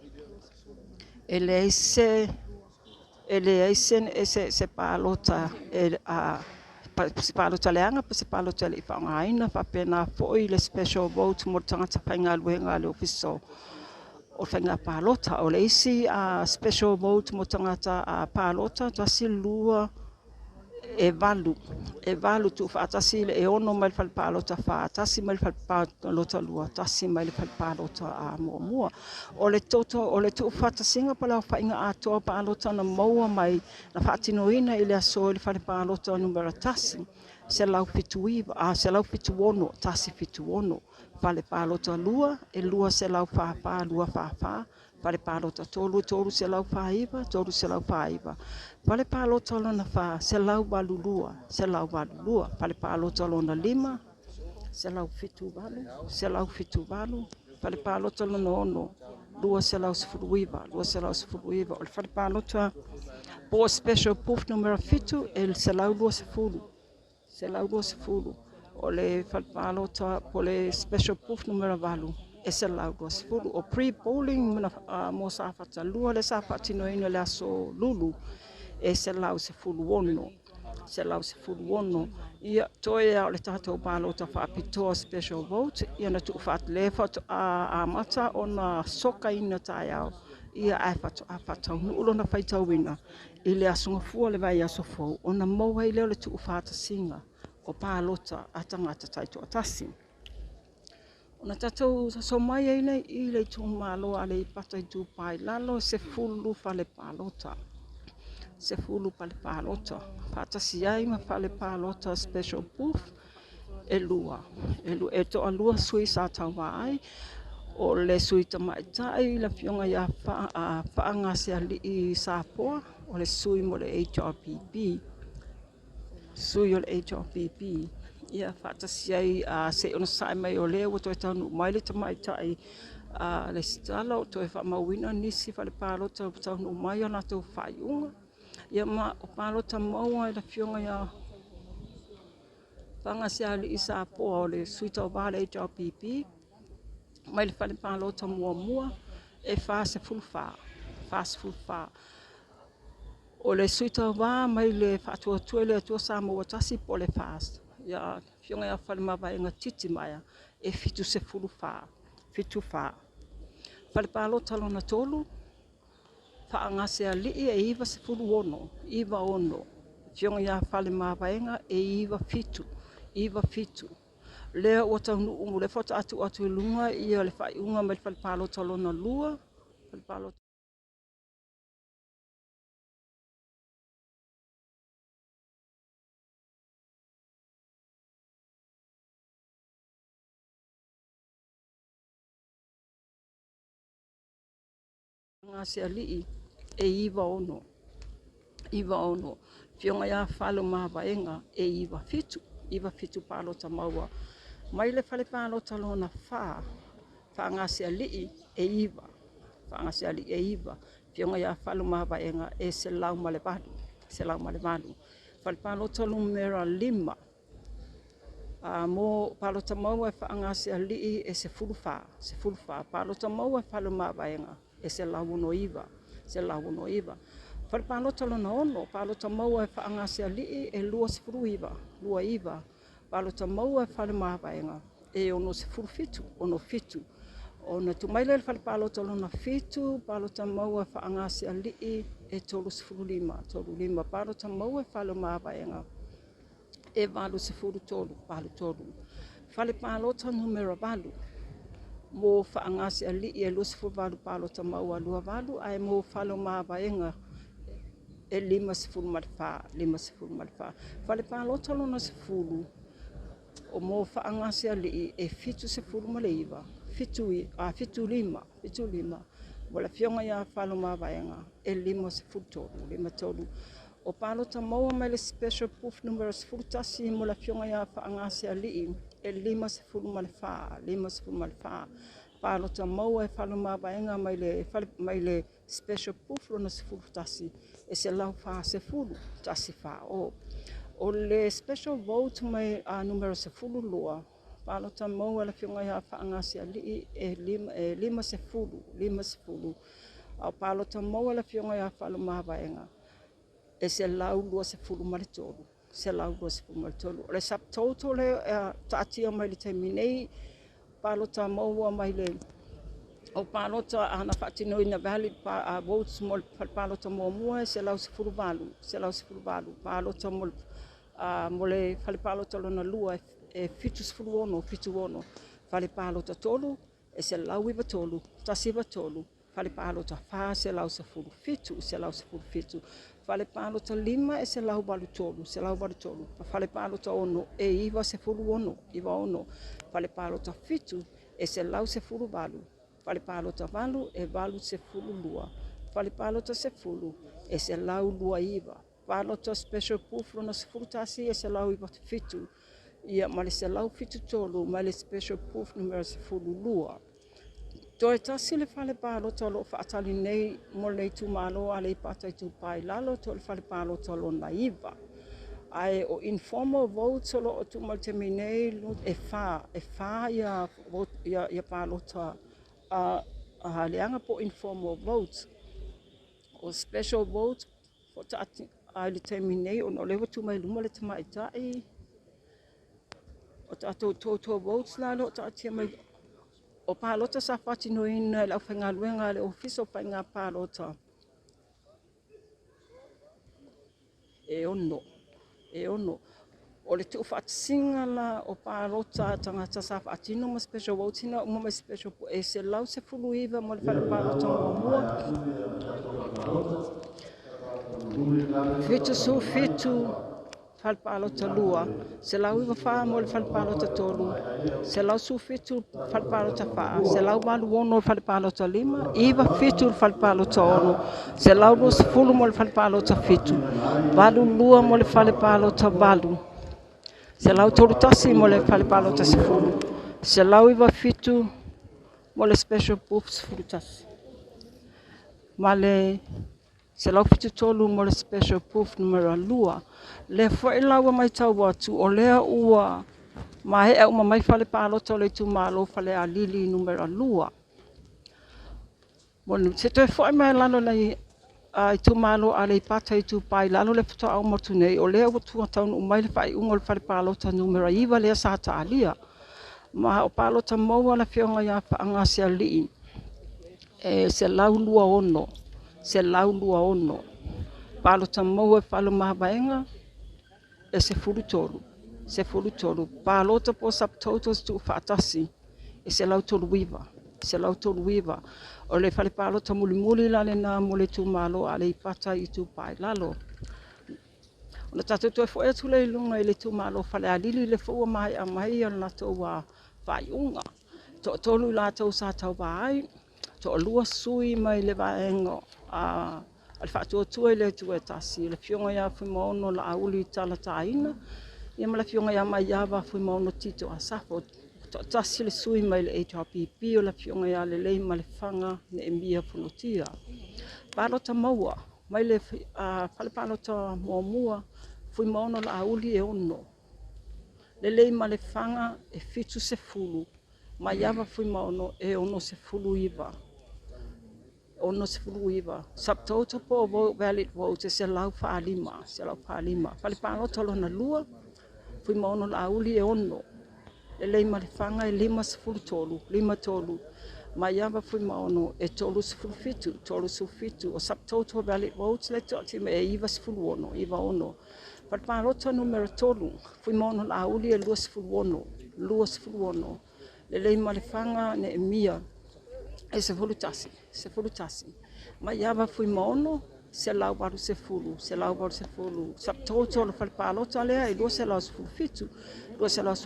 Ele aise se palota se palota leanga pa se palota le whangaina fa pena foi le special vote mo tangata whainga luenga le ofiso. O whainga palota o le isi special vote mo tangata palota tasi lua e valu tu whaatasi le e ono mai whal palota whaatasi mai whal palota lua tasi mai whal palota mua o le toto o le tu whaatasinga pala whainga atoa palota na maua mai na whaatinoina I le aso le whal palota numero tasi se lau fitu iwa se lau fitu ono tasi fitu ono Fale palota lua, e lua se lau whawha, lua whawha. Fale palota tolu, tolu se lau whaiva, tolu se lau whaiva. Fale palota lona wha, se lau walu lua, se lau walu lua. Fale palota lona lima, se lau fitu walu, se lau fitu walu. Fale palota lona ono, lua se lau sifuluiva, lua se lau sifuluiva. Fale palota, po special proof numero fitu, e se lau lua sifulu. Se lau lua sifulu. O le falpalota po le special proof numero valu e se lau lua sifulu o pre-polling mo sa fata lua le sa fatinoina le aso lulu e se lau sifulu ono se lau sifulu ono ia toe o le tatou palota whaapitoa special vote ia na tuu whaatlefa a mata o na soka ina tai au ia ai whatau nuulo na whaitauina I le asunga fua le vai aso fau o na maua I leo le tuu whaatasinga o palota atangata taito atasi. Ona tatou so mai ai nei I le tumalo Aleipata Itupa Lalo se fulu fale palota. Se fulu fale palota. Patasi ai ma fale palota special proof e lua. E to alua sui sa tawa ai o le sui tamaitai la fionga ia Faagasealii I Sapoa o le sui mo le HRPP. Sui o le HRPP. Ia whaatasiai se ona sae mai o leo to e tanu mai le tamaitai le stalo to e whamauina nisi whale palota o tanu mai o nato whaiunga. Ia ma o palota maua I la fionga ia Faagasealii I Sapoa o le sui tau wale HRPP. Mai le whale palota mua e wha se fulwha. fast food fa. O le suita wa mai le whatua le atua Samoa tasi po le fast. Ia fionga ia Faleomavaega Titimaea e fitu se fulu fa. Fitu fa. Falepalo talona tolu. Faagasealii e iwa se fulu ono. Iwa ono. Fionga ia Faleomavaega e iwa fitu. Iwa fitu. Lea ua taunuu le fota atu lunga ia le whaiunga mai falepalo talona lua. Falepalo Faagasealii e iwa ono. Iwa ono. Fionga ia Faleomavaega e iwa fitu. Iwa fitu palo tamaua. Mai le falepalo talona fa. Faagasealii e iwa. Faagasealii e iwa. Fionga ia Faleomavaega e se lau malevalu. Se lau malevalu. Falepalo talumera 5. Mo palo tamaua e Faagasealii e se fulu fa. Se fulu fa. Palo tamaua e Faleomavaega e se lau ono iwa. Se lau ono iwa. Falepalo talona ono. Palo tamaua e Faagasealii e lua se fulu iwa. Lua iwa. Palo tamaua e Faleomavaega e ono se fulu fitu. Ono fitu. Ona tumaile le falepalo talona fitu. Palo tamaua e Faagasealii e tolu se fulu lima. Tolu lima. Palo tamaua e Faleomavaega e valu se fulu tolu. Valu tolu. Falepalo numero valu. Mo Faagasealii e lua se fulu valu palo tamaua lua valu. Ai mo Faleomavaega e lima se fulu malefa. Lima se fulu malefa. Falepalo talona se fulu. O mo Faagasealii e fitu se fulu maleiva. Fitu lima. Fitu lima. Wala fionga ia Faleomavaega e lima se fulu tolu. Lima tolu. O palo tamaua mai le special proof numero se fulu tasi mo la fionga ia Faagasealii e lima se fulu malefa. Lima se fulu malefa. Palo tamaua e Faleomavaega mai le special proof lona se fulu tasi e se lau fa se fulu tasi fa o. O le special vote mai numero se fulu lua. Palo tamaua la fionga ia Faagasealii e lima se fulu. Lima se fulu. O palo tamaua la fionga ia Faleomavaega e se lau lua se fulu male tolu. Se lau lua se fulu male tolu. O le subtotal le taatia mai le taiminei. Palo tamaua mai le o palo ta ana whaatino ina valid votes mo palo tamuamua se lau se fulu valu. Se lau se fulu valu. Palo tamu mo le falepalo talona lua e fitu se fulu ono. Fitu ono. Falepalo ta tolu e se lau iwa tolu. Tasiva tolu. Falepalo ta fa se lau se fulu fitu. Se lau se fulu fitu. Falepalo ta lima e se lau balu tolu. Se lau balu tolu. Falepalo ta ono e iwa se fulu ono. Iwa ono. Falepalo ta fitu e se lau se fulu balu. Falepalo ta valu e valu se fulu lua. Falepalo ta se fulu e se lau lua iwa. Palo ta special proof lona se fulu tasi e se lau iwa fitu. Ia male se lau fitu tolu male special proof numero se fulu lua. Toe tasi le falepalo tolo faatali nei mo le tumalo Aleipata Itupa Lalo to le falepalo tolo na iwa. Ai o informal vote solo o tumal teminei e fa ia palo ta leanga po informal votes o special vote o ta le teminei o no lewa tumai luma le tamaitai o ta to votes lalo ta tia mai o palota sa fatino ina la fenga luenga le office o fenga palota e ono o le tu fatsinga la o palota tanga sa fatino ma special vote ina uma special e se lau se fuluiva mo le palota mo fitu su fitu falpalota lua se lau iwa fa mo le falpalota tolu se lau su fitu falpalota fa se lau balu ono falpalota lima iwa fitu falpalota ono se lau lua fulu mo le falpalota fitu balu lua mo le falpalota balu se lau tolu tasi mo le falpalota sifulu se lau iwa fitu mo le special proofs fulu tasi male se lau fitu tolu mo le special proof numero lua le foi lawa mai tau atu o lea ua mai e uma mai falepalota o le tumalo Falealili numero lua Bueno, se te foi mai lalo nei ai tu malo Aleipata Itupa Lalo le foto au motunei o lea tu tau no mai le fai ungol fai palota numero iva le sa ta alia ma o palota mo ala fionga ya Faagasealii se laulua ono palota mo e Faleomavaega se fulutolu palota po subtotals tu fatasi se lautolu wiva o le fale palota mulimuli la le na mo le tu malo Aleipata Itupa Lalo ona tatu tu foi tu le lunga le tu malo Falealili le fo mai a mai ona to wa faiunga to tolu la to sa tau bai to lua sui mai le vaengo al fatu tu le tu tasi le fionga ya Fuimaono Laauli Talataina ia mala fionga ya mai ya va Fuimaono tito a Sapoa to tasi le sui mai le HRPP o la fionga ya Leleimalefaga Neemia Fonotia palota maua mai le fale palota mua Fuimaono Laauli ono Leleimalefaga fitu se fulu mai ava Fuimaono ono se fulu iva subtotal po vote valid vote se lau faalima fale palota lona lua Fuimaono Laauli ono Leleimalefaga lima tolu mai ava Fuimaono tolu fitu o subtotal valid votes le Titimaea iva ono fale palota numero tolu Fuimaono Laauli lua ono Leleimalefaga Neemia se fulutasi mai ava Fuimaono se lau baru se fulu subtotal fale palota lea lua se lau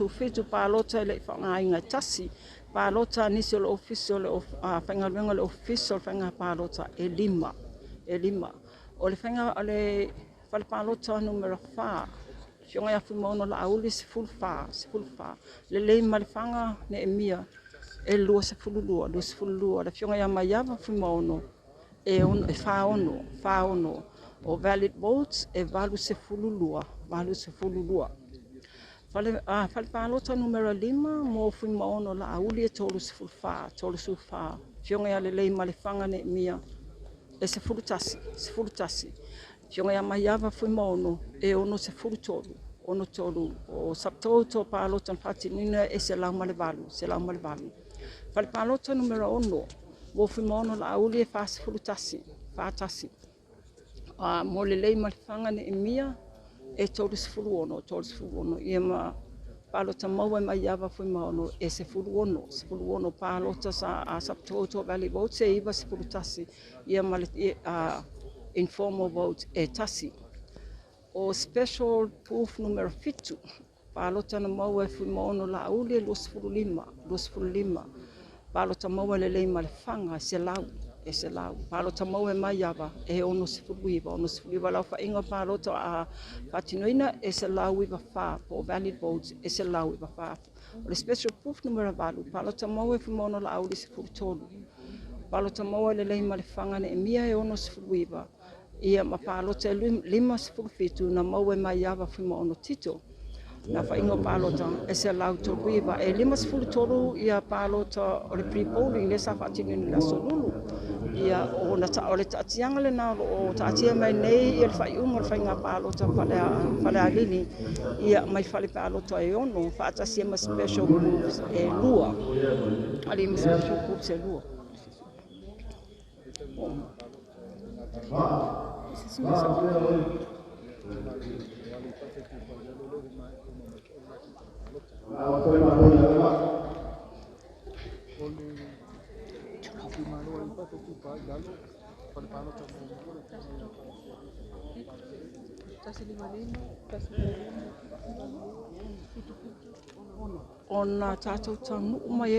fitu palota le whangainga tasi palota nisi o le official whangarenga le official whanga palota lima o le whanga le fale palota numero 4 fionga ya Fuimaono Laauli se fulu fa Leleimalefaga Neemia lua se fulu lua le fionga ya mai ava Fuimaono faono o valid votes valu se fulu lua fale palota numero 5 mo Fuimaono Laauli tolu se fa fionga ya Leleimalefaga Neemia se fulutasi fionga ya mai ava Fuimaono ono se fulutolu o subtotal palota fatinina se lau male valu fale palota numero 1 mo Fuimaono Laauli fatasi mo Leleimalefaga Neemia tolu se fulu ono ia ma palota maua mai ava Fuimaono se fulu ono palota sa subtotal valid votes iva se fulutasi ia ma informal votes tasi o special proof numero 5 palota na maua Fuimaono Laauli lua se fulu lima palota maua Leleimalefaga se lau palota maua mai ava ono se fulu iva lau whainga palota fatinoina se lau iva fa po valid votes se lau iva fa o le special proof numero 8 palota maua Fuimaono Laauli se fulu tolu palota maua Leleimalefaga Neemia ono se fulu iva ia ma palota lima se fulu fitu na maua mai ava Fuimaono tito na whainga palota se lau tolu iva lima se fulu tolu ia palota o le pre-polling le sa whatinini la solulu ia o le taatianga le na o taatia mai nei i le whaiunga le whainga palota Falealili ia mai fale palota Aiono whaatasia ma special groups lua ali ma special groups lua ona tātou tanu mai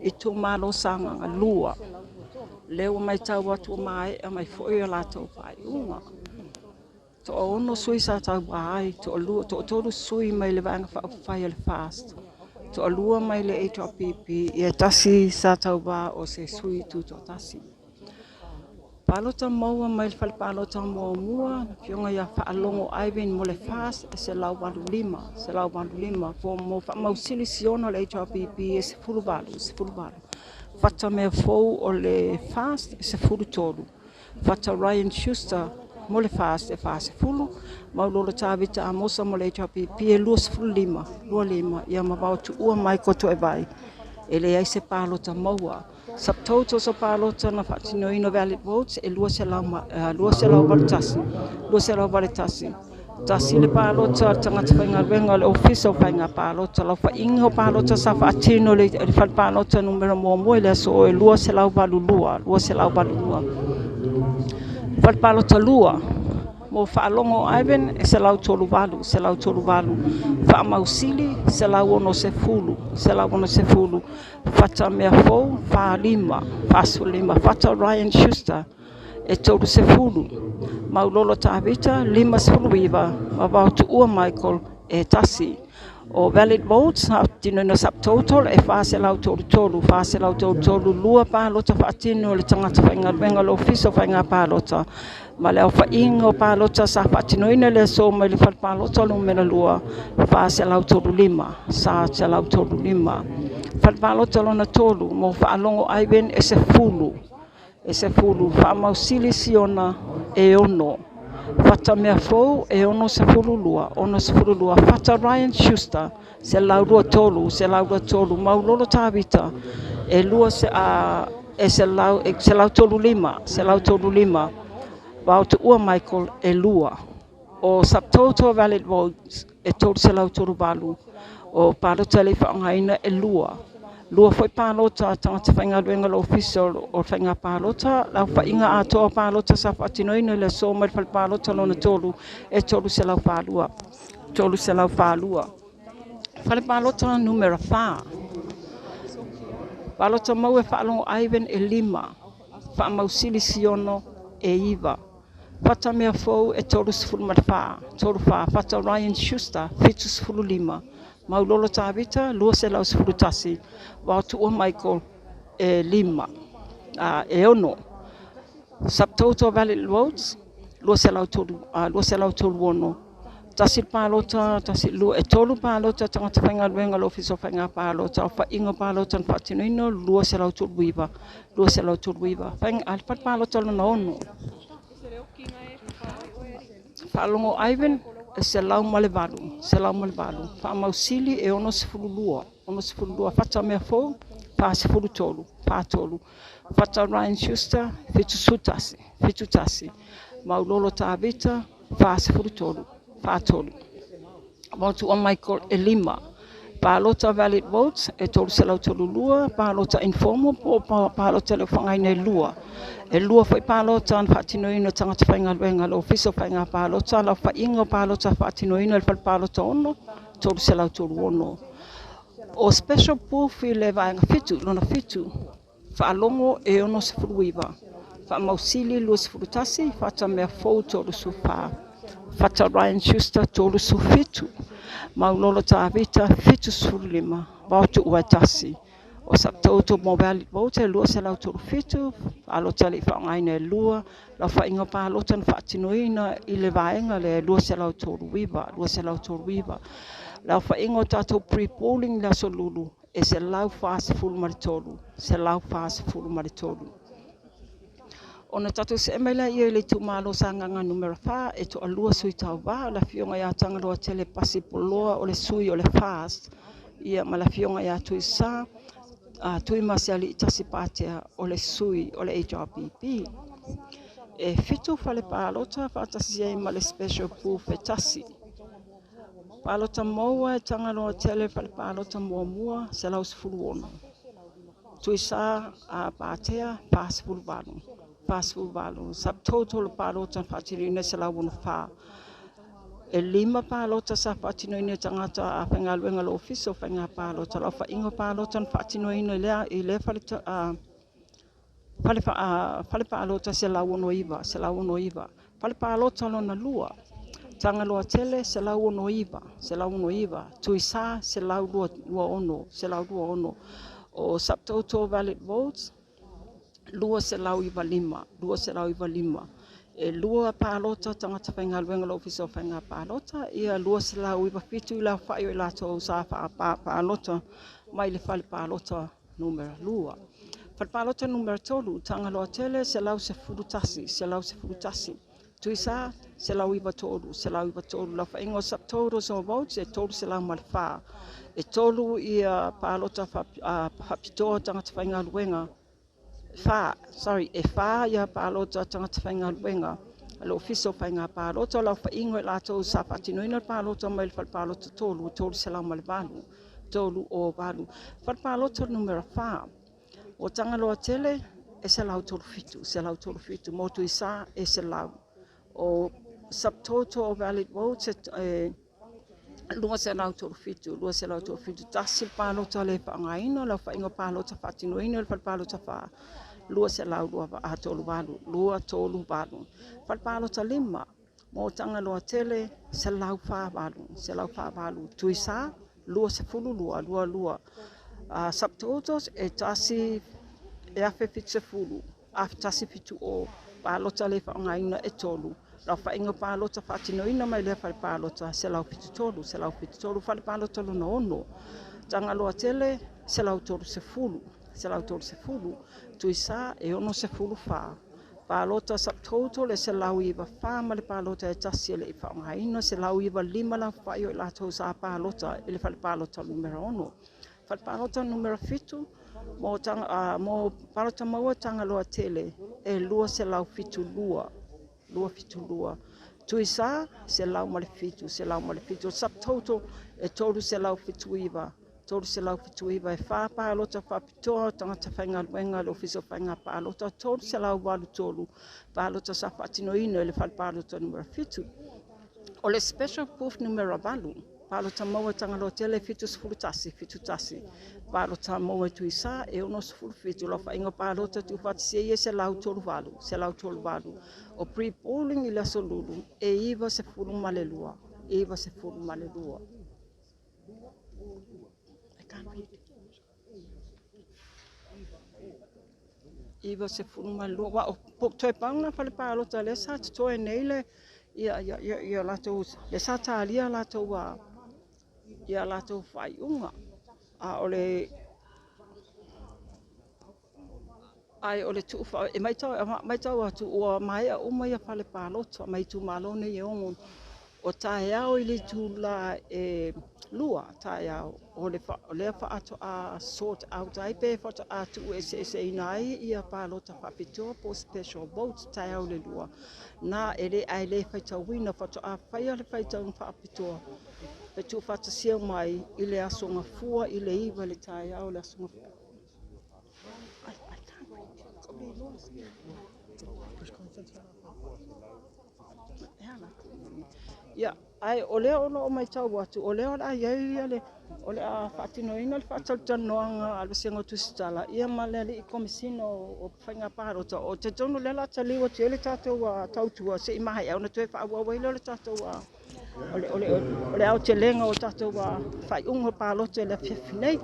i tō malo sanga lua leo mai tau atu mai mai foi la tau whaiunga to ono sui sa tau bai to lua to tolu sui mai le vanga whai le fast to lua mai le HRPP ia tasi sa tau ba o se sui tu to tasi palota maua mai le palota mua fionga ia whaalongo aiven mo le fast se lau bandu lima fo mo mausili siona le HRPP se fulu balu Fata mea fou o le fast e se fulu tolu. Fata Ryan Schuster mo le fast e fast fulu. Maulolo tāwita a mosa mo le HRPP e lua se fulu lima. Ia mawau tu ua mai koto e vai. E le ai se pālota maua. Subtotal so pālota na whaatino ino valid votes e lua se lau valitasi. Lua se lau valitasi. Tasi le pālota tangata whainga renga le ofisa o whainga pālota. Lau whainga o pālota sa whaatino le whal pālota numero mua le so e lua se lau valulua. Lua se lau valulua. Whal pālota lua. Mo whaalongo Ivan e se lau tolu valu. Whaamausili se lau ono se fulu. Fata mea fou, whaalima. Fata Ryan Schuster e tolu se fulu. Maulolo tāwita, lima se fulu iwa. Mawau tu ua Michael e tasi. O valid votes, tino ina subtotal e wha se lau tolu. Lua pālota whaatino le tangata whainga lo ofisa whainga pālota. Ma leo whainga o pālota sa whaatino le so mai le whalpālota lo mena lua. Wha se lau tolu lima. Whalpālota lo na tolu, mo whaalongo aiwen e se fulu. Whaamausili siona e ono. Fata mea fou e ono se fulu lua. Fata Ryan Schuster se lau tolu. Maulolo tāwita e lua se lau tolu lima. Wau tu ua Michael e lua. O subtotal valid votes e tolu se lau tolu valu. O pālota le whaangaina e lua. Lua foi pālota tangata whainga luenga lo official o whainga pālota. Lau whainga atoa pālota sa whaatinoina le so mai whal pālota lona tolu e tolu se lau pālua. Whale pālota numero 4. Pālota mau e whaalongo Ivan e lima. Whaamausili siono e iwa. Fata mea fou e tolu sifuru marwha. Fata Ryan Schuster, fitu sifuru lima. Maulolo tāwita, lua se lau sifuru tasi. Wau tu ua Michael e lima. E ono. Subtotal valid votes, lua se lau tolu ono. Tasi pālota, lua e tolu pālota, tangata whainga luenga lo ofisa whainga pālota. O whainga pālota na whaatinoino, lua se lau tolu iwa. Whainga alpat pālota lona ono. Whaalongo Ivan e se lau male valu. Whaamausili e ono sifuru lua. Fata mea fou, pā sifuru tolu. Fata Ryan Schuster, fitu tasi. Maulolo tāwita, pā sifuru tolu. Wautu o Michael e lima. Pālota valid votes e tolu se lau tolu lua. Pālota informal po pālota le whangaina e lua. E lua foi pālota an whaatinoina tangata whainga luenga lo ofisa whainga pālota. Lau whainga pālota whaatinoina le pālota ono. Tolu se lau tolu ono. O special proof i le vaenga fitu. Whaalongo e ono se furuiva. Whaamausili lua se furutasi. Fata mea fou tolu su pā. Fata Ryan Schuster tolu su fitu. Maulolo tāwita fitu sifuru lima. Wautu ua tasi. O subtotal mo valid vote e lua se lau tolu fitu. Alota li whaangaina e lua. Lau whainga pālota na whaatinoina i le vaenga le lua se lau tolu iwa. Lau whainga o tātou pre-polling la so lulu. E se lau whaasifuru maritolu. Ona tatu se emela ia le tu malo sanganga numero 4 e to alua sui tau ba la fionga ya tanga lo tele pasi poloa o le sui o le fast ia ma la fionga ya tu sa tui masiali tasi patea o le sui o le HRPP e fitu fale palota fatasi ai ma le special proof e tasi palota moa e tanga lo tele fale palota mua se la usfulu ono tui sa patea pasfulu valu. Subtotal pālota whaatirina se lau ono wha. E lima pālota sa whaatinoina tangata a whainga luenga lo ofisa o whainga pālota. Lau whainga pālota whaatinoina i le whale pālota se lau ono iwa. Whale pālota lona lua. Tanga loa tele se lau ono iwa. Tui sa se lau lua ono. O subtotal valid votes, lua se lau iwa lima. E lua pālota tangata whainga luenga lo ofisa o whainga pālota. Ia lua se lau iwa fitu i lau whaio i lato sa pālota. Mai le whale pālota numero lua. Falpalota numero tolu, tangaloa tele, se lau se furutasi, se lau se furutasi. Tuisa, se lau iwa tolu, la whaingo sap tolu so votes, e tolu se lau malfa. E tolu ia palota hapitoa tangata whainga luenga. E wha ia palota tangata whainga luenga. Alo fiso whainga palota, lau whaingo e lato sapatinoina palota mai falpalota tolu, tolu se lau malvalu, tolu o valu. Falpalota numero 5. O tangaloa tele, e se lau tolu fitu, motu isa e se lau. O subtotal o valid votes, lua se lau tolu fitu, tasi palota le whaangaino, lau whaingo palota whatinoino, le palota wha, lua se lau tolu valu. Palota 5, mo tangaloa tele, se lau wha valu, tuisa, lua se fulu lua. Subtotals e tasi e afe fitu fulu, tasi fitu o palota le whaangaina e tolu. Lau whainga palota whatinoina mai le whai palota se lau fitu tolu, whai palota luna ono. Tangaloa tele se lau tolu se fulu, tuisa e ono se fulu wha. Palota subtotal e se lau iwa wha ma le palota e tasi e le whaangaina, se lau iwa 5 la whai o lato sa palota e le whai palota numero ono. Falpalota numero 7, mo palota maua tangaloa tele, e lua se lau fitu lua. Tuisa se lau malefitu, subtotal e tolu se lau fitu iwa. E wha palota whapitoa tangata whainga luenga le ofiso whainga palota, tolu se lau walu tolu. Palota sa whatinoino e le falpalota numero 7. O le special proof numero 8. Palota maua tangaloa tele fitu tasi. Palota maua tuisa e ono sifuru fitu. La whainga palota tu whatisia se lau tolu valu. O pre-polling i laso lulu e iwa se furu malelua. I can't read. Iwa se furu malelua. Wa o toi panga pale palota le sa toi neile ia lato le sa talia lato wa ia lato whaiunga. Ole tuufa e mai tau atu o mai a uma ia pale palota mai tu malone e ongo o Taiao i le tula e lua Taiao o le wha ato a sort out ai pe whata atu e nai ia palota whapitoa po special votes Taiao le lua na ere ai le whaitau wina whata a whaia le whaitau whapitoa pe tu whata sia mai i le asonga fua i le iwa le Taiao le asonga fua. Ya, ai ole ono o mai tau atu, ole o ai ai ole a whatinoina le whatalutanoanga ala sengo tusitala. Ia male ali i komisino o whainga pārota. O te tonu le la taliwa te ele tātou a tautua se i mahai au na tue whaauawaila le tātou a ole au te lenga o tātou a whaiunga pārota le whiwhinei.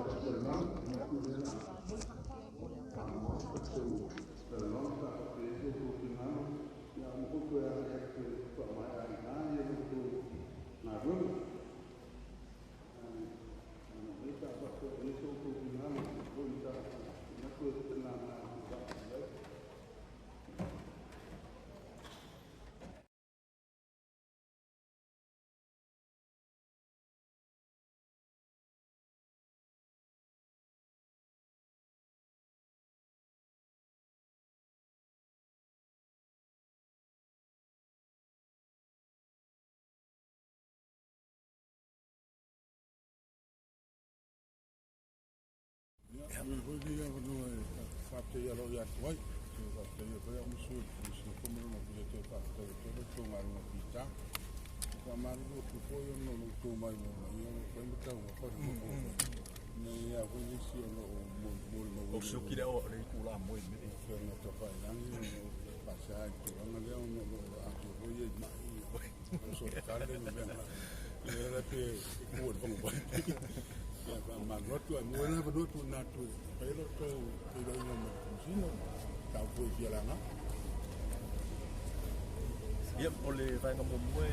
Ia ole vai ngam moe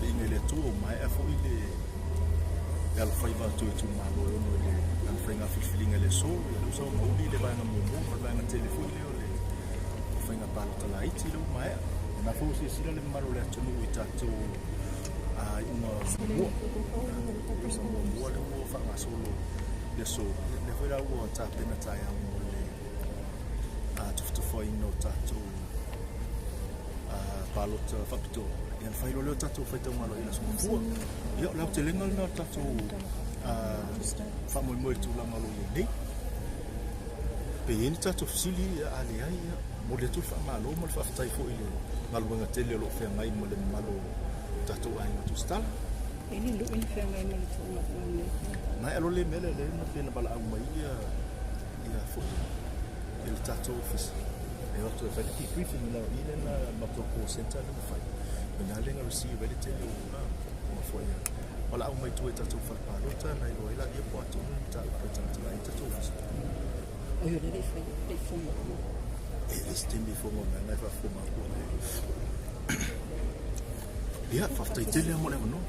le le tu mai a foi le gal fai va tu malo no le whainga whiwhiringa le so, ia lusa o mauli le vaenga mumu, le vaenga telefoni leo le whainga palota la iti leo maea. Nā whau se sira le maro le atunu i tātou unga mua. Samoa mua le ua whanga solo le so. Le whaira ua tā pena tai au mo le tufutufo ino tātou palota whapito. Ia whairo leo tātou whaitau ngalo i la so mua. Ia lau te lenga lina tātou whamoimoe tūlanga lo i nei. Pe eni tātou fisili ale ai mo le tūwha malo mo le whaftai fo i le maluanga tele lo whea ngai mo le malo tātou ainga tu stala. Eni luin whea ngai mo le tūnga tūnga. Nai alo le mele le na pena bala au mai ia fo i le tātou office. E oto e whaiti briefing na i le na matoko center le mawhai. Pena lenga receive ele tele o mawhai. Wala au mai tu e tātou whapalota na i roila ia po atu ni tātou tātou office. Oio le whonga. It's time before my life of my own. Yeah, after I tell you, I'm going to know.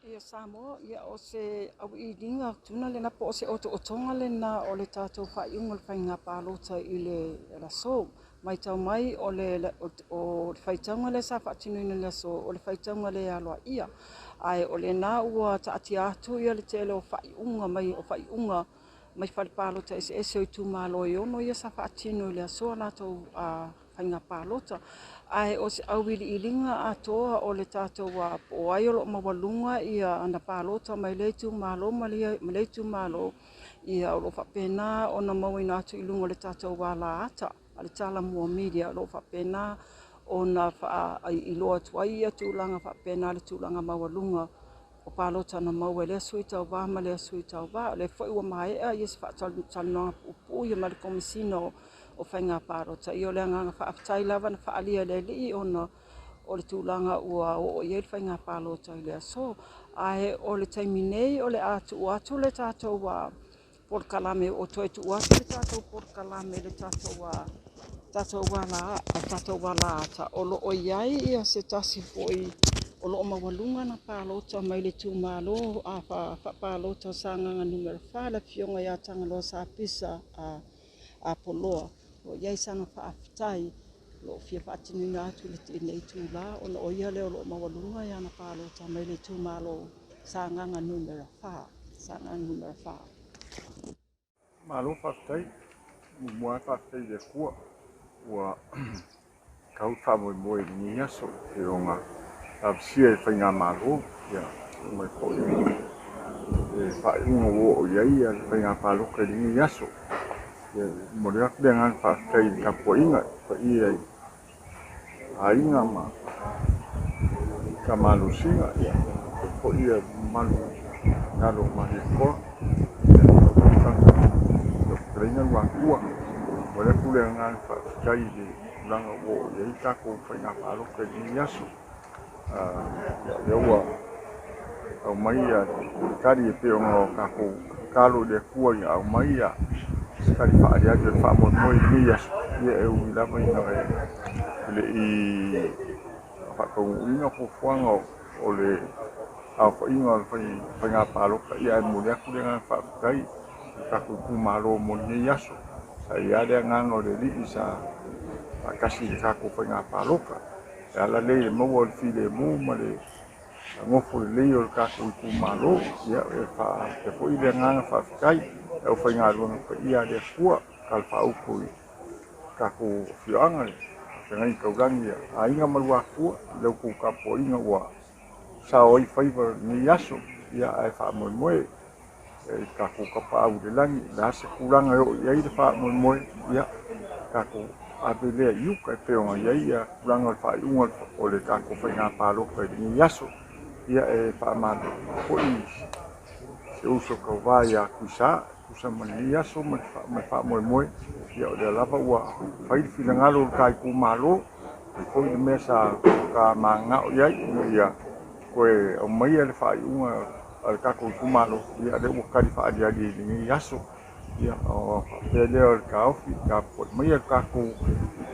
Ia Samoa, ia o se au I ringa tuna le na po o se otonga le na o le tātou whaiunga le whainga pālota I le raso. Mai tau mai o le whaitaunga le sa whaatinuina le so, o le whaitaunga le aloa ia. Ai o le nā ua taati atu ia le tele o whaiunga mai o whaiunga mai whare pālota ese o I tūmalo Aiono ia sa whaatinu le so na tau whainga pālota. Ai o se auwili I ringa atoa o le tātou o ai o lo mawalunga ia ana pālota mai leitu malo ia o lo whapena o na mawina atu I lunga le tātou wala ata a le tala mua media lo whapena o na I loa tuai ia tūlanga whapena le tūlanga mawalunga o pālota na maua le sui tau wā ma le sui tau wā le whai ua maea ia se whaatalunga upu ia ma le komisino o whainga pālota. I o le nganga whaafitai lava na whaalia le li o le tūlanga ua o i le whainga pālota I le so. Ai o le taiminei o le atu le tātou porkalame o toi tu atu le tātou porkalame le tātou wala ata. O lo o iai ia se tasi foi o lo mawalunga na pālota mai le tūmalo a pālota sa nganga numero 5 la fionga ia tangalo sa pisa a poloa. O iai sanga whaafitai, lo fia whaatinuina atu le tēnei tūla, o lo ia leo lo mawalunga ia na pālota mai le tūmalo sa nganga numero 5. Malo whaafitai, mua whaafitai le kua, ua kau whamoe ni aso, e onga apsia e whainga malo, ia, mai koi, e whainga o iai, e whainga pāloka ni aso. Morea dengan pakai kapua ingat, ia ainga ma kamalu singa ya, ia malu Lalo mahiko, dokternya wakua, morea dengan pakai di ulang wo, ia tako fanya palu ke niasu, ya wa, au maya kari peong kaku kalau dia kuai au maya sekali Pak dia ada Pak Momoy ni ya dia ulah mai na le I Pak kau inga ko fuang oleh apa inga fai palo ia mulia ku dengan Pak kai kaku kumalo moni yaso saya ada ngango le isa kasih kaku fai palo ka ala le mo wol file mu male ngofu le yo kaku kumalo ya fa te foi de ngang Pak kai eu fui ngalung ia de kuat kalau fau kui kaku fiangan dengan kau gangia ainga malua kuat lau ku kapo inga wa saoi favor ni yaso ia ai fa moe kaku kapau de langi la se kurang yo ia de fa moe ia kaku abele yu ka peonga ia kurang fa unga ole kaku fa nga palo ka ni yaso ia e whaamano hoi se uso kauwā ia kuisa kusa mani aso me whaamoemoe ia o le lava ua whairwhinangalo kai kumalo i koi le mea sa ka mangao iai ia koe o mai le whaaiunga al kako kumalo ia le ua kari whaadiari i aso ia o pēlea o le kaofi ka po mai al kako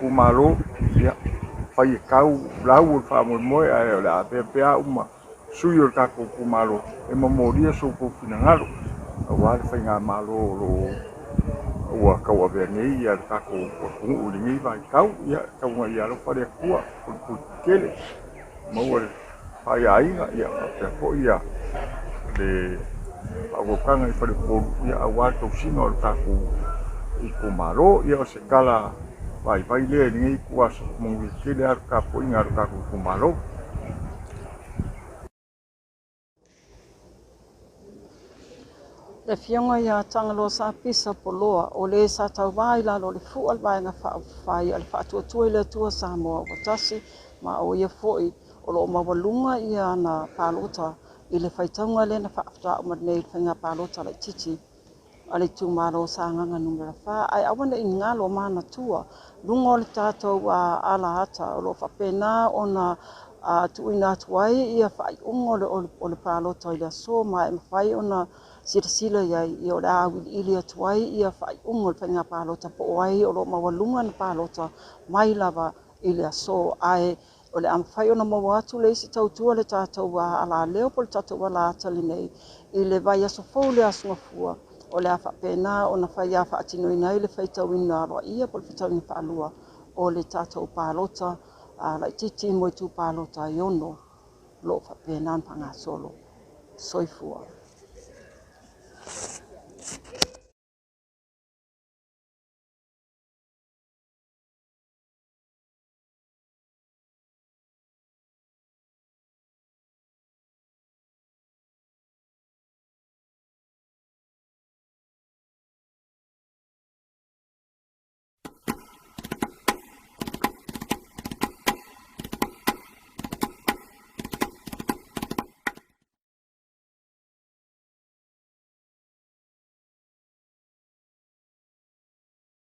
kumalo ia whai kau lau o whaamoemoe ai o le apea uma sui o le kako kumalo e mamoria so ko finangalo wa le whainga malo lo ua kau avea nei ia le kako kungu li ngai vai kau ia kau ngai alo whare kua o kele maua le whai ainga ia pia po ia le awokanga i whare poru ia awa tau sino le kako i kumalo ia o se kala vai lea ni ngai kua mungi kele ar kapo inga le kako kumalo. Le fionga ia tangalo sa pisa poloa o le sa tau vai lalo le fu al vai nga fai al fatu tu le tua Samoa o tasi ma o ia foi o lo mawalunga ia na palota i le faitaunga le na fa'afta o manei whainga palota le titi ale tu maro sa nganga numera fa ai awana i ngalo mana tua lungo le tatou ala ata o lo whapena o na tuina tuai ia whai ungo le palota i le so ma e mawhai o na sila ia o le awili ili atuai ia whai ungo le whainga palota po oai o lo mawalunga na palota mai lava i le so ai o le amwhai o na mawatu le isi tautua le tatou ala leo po le tatou ala atali nei i le vai aso fau le asunga fua o le afa pena o na whai afa atino ina i le whaitauina roa ia po le whaitauina whaalua o le tatou palota lai titi mo i tu palota Aiono lo whapena panga solo soifua.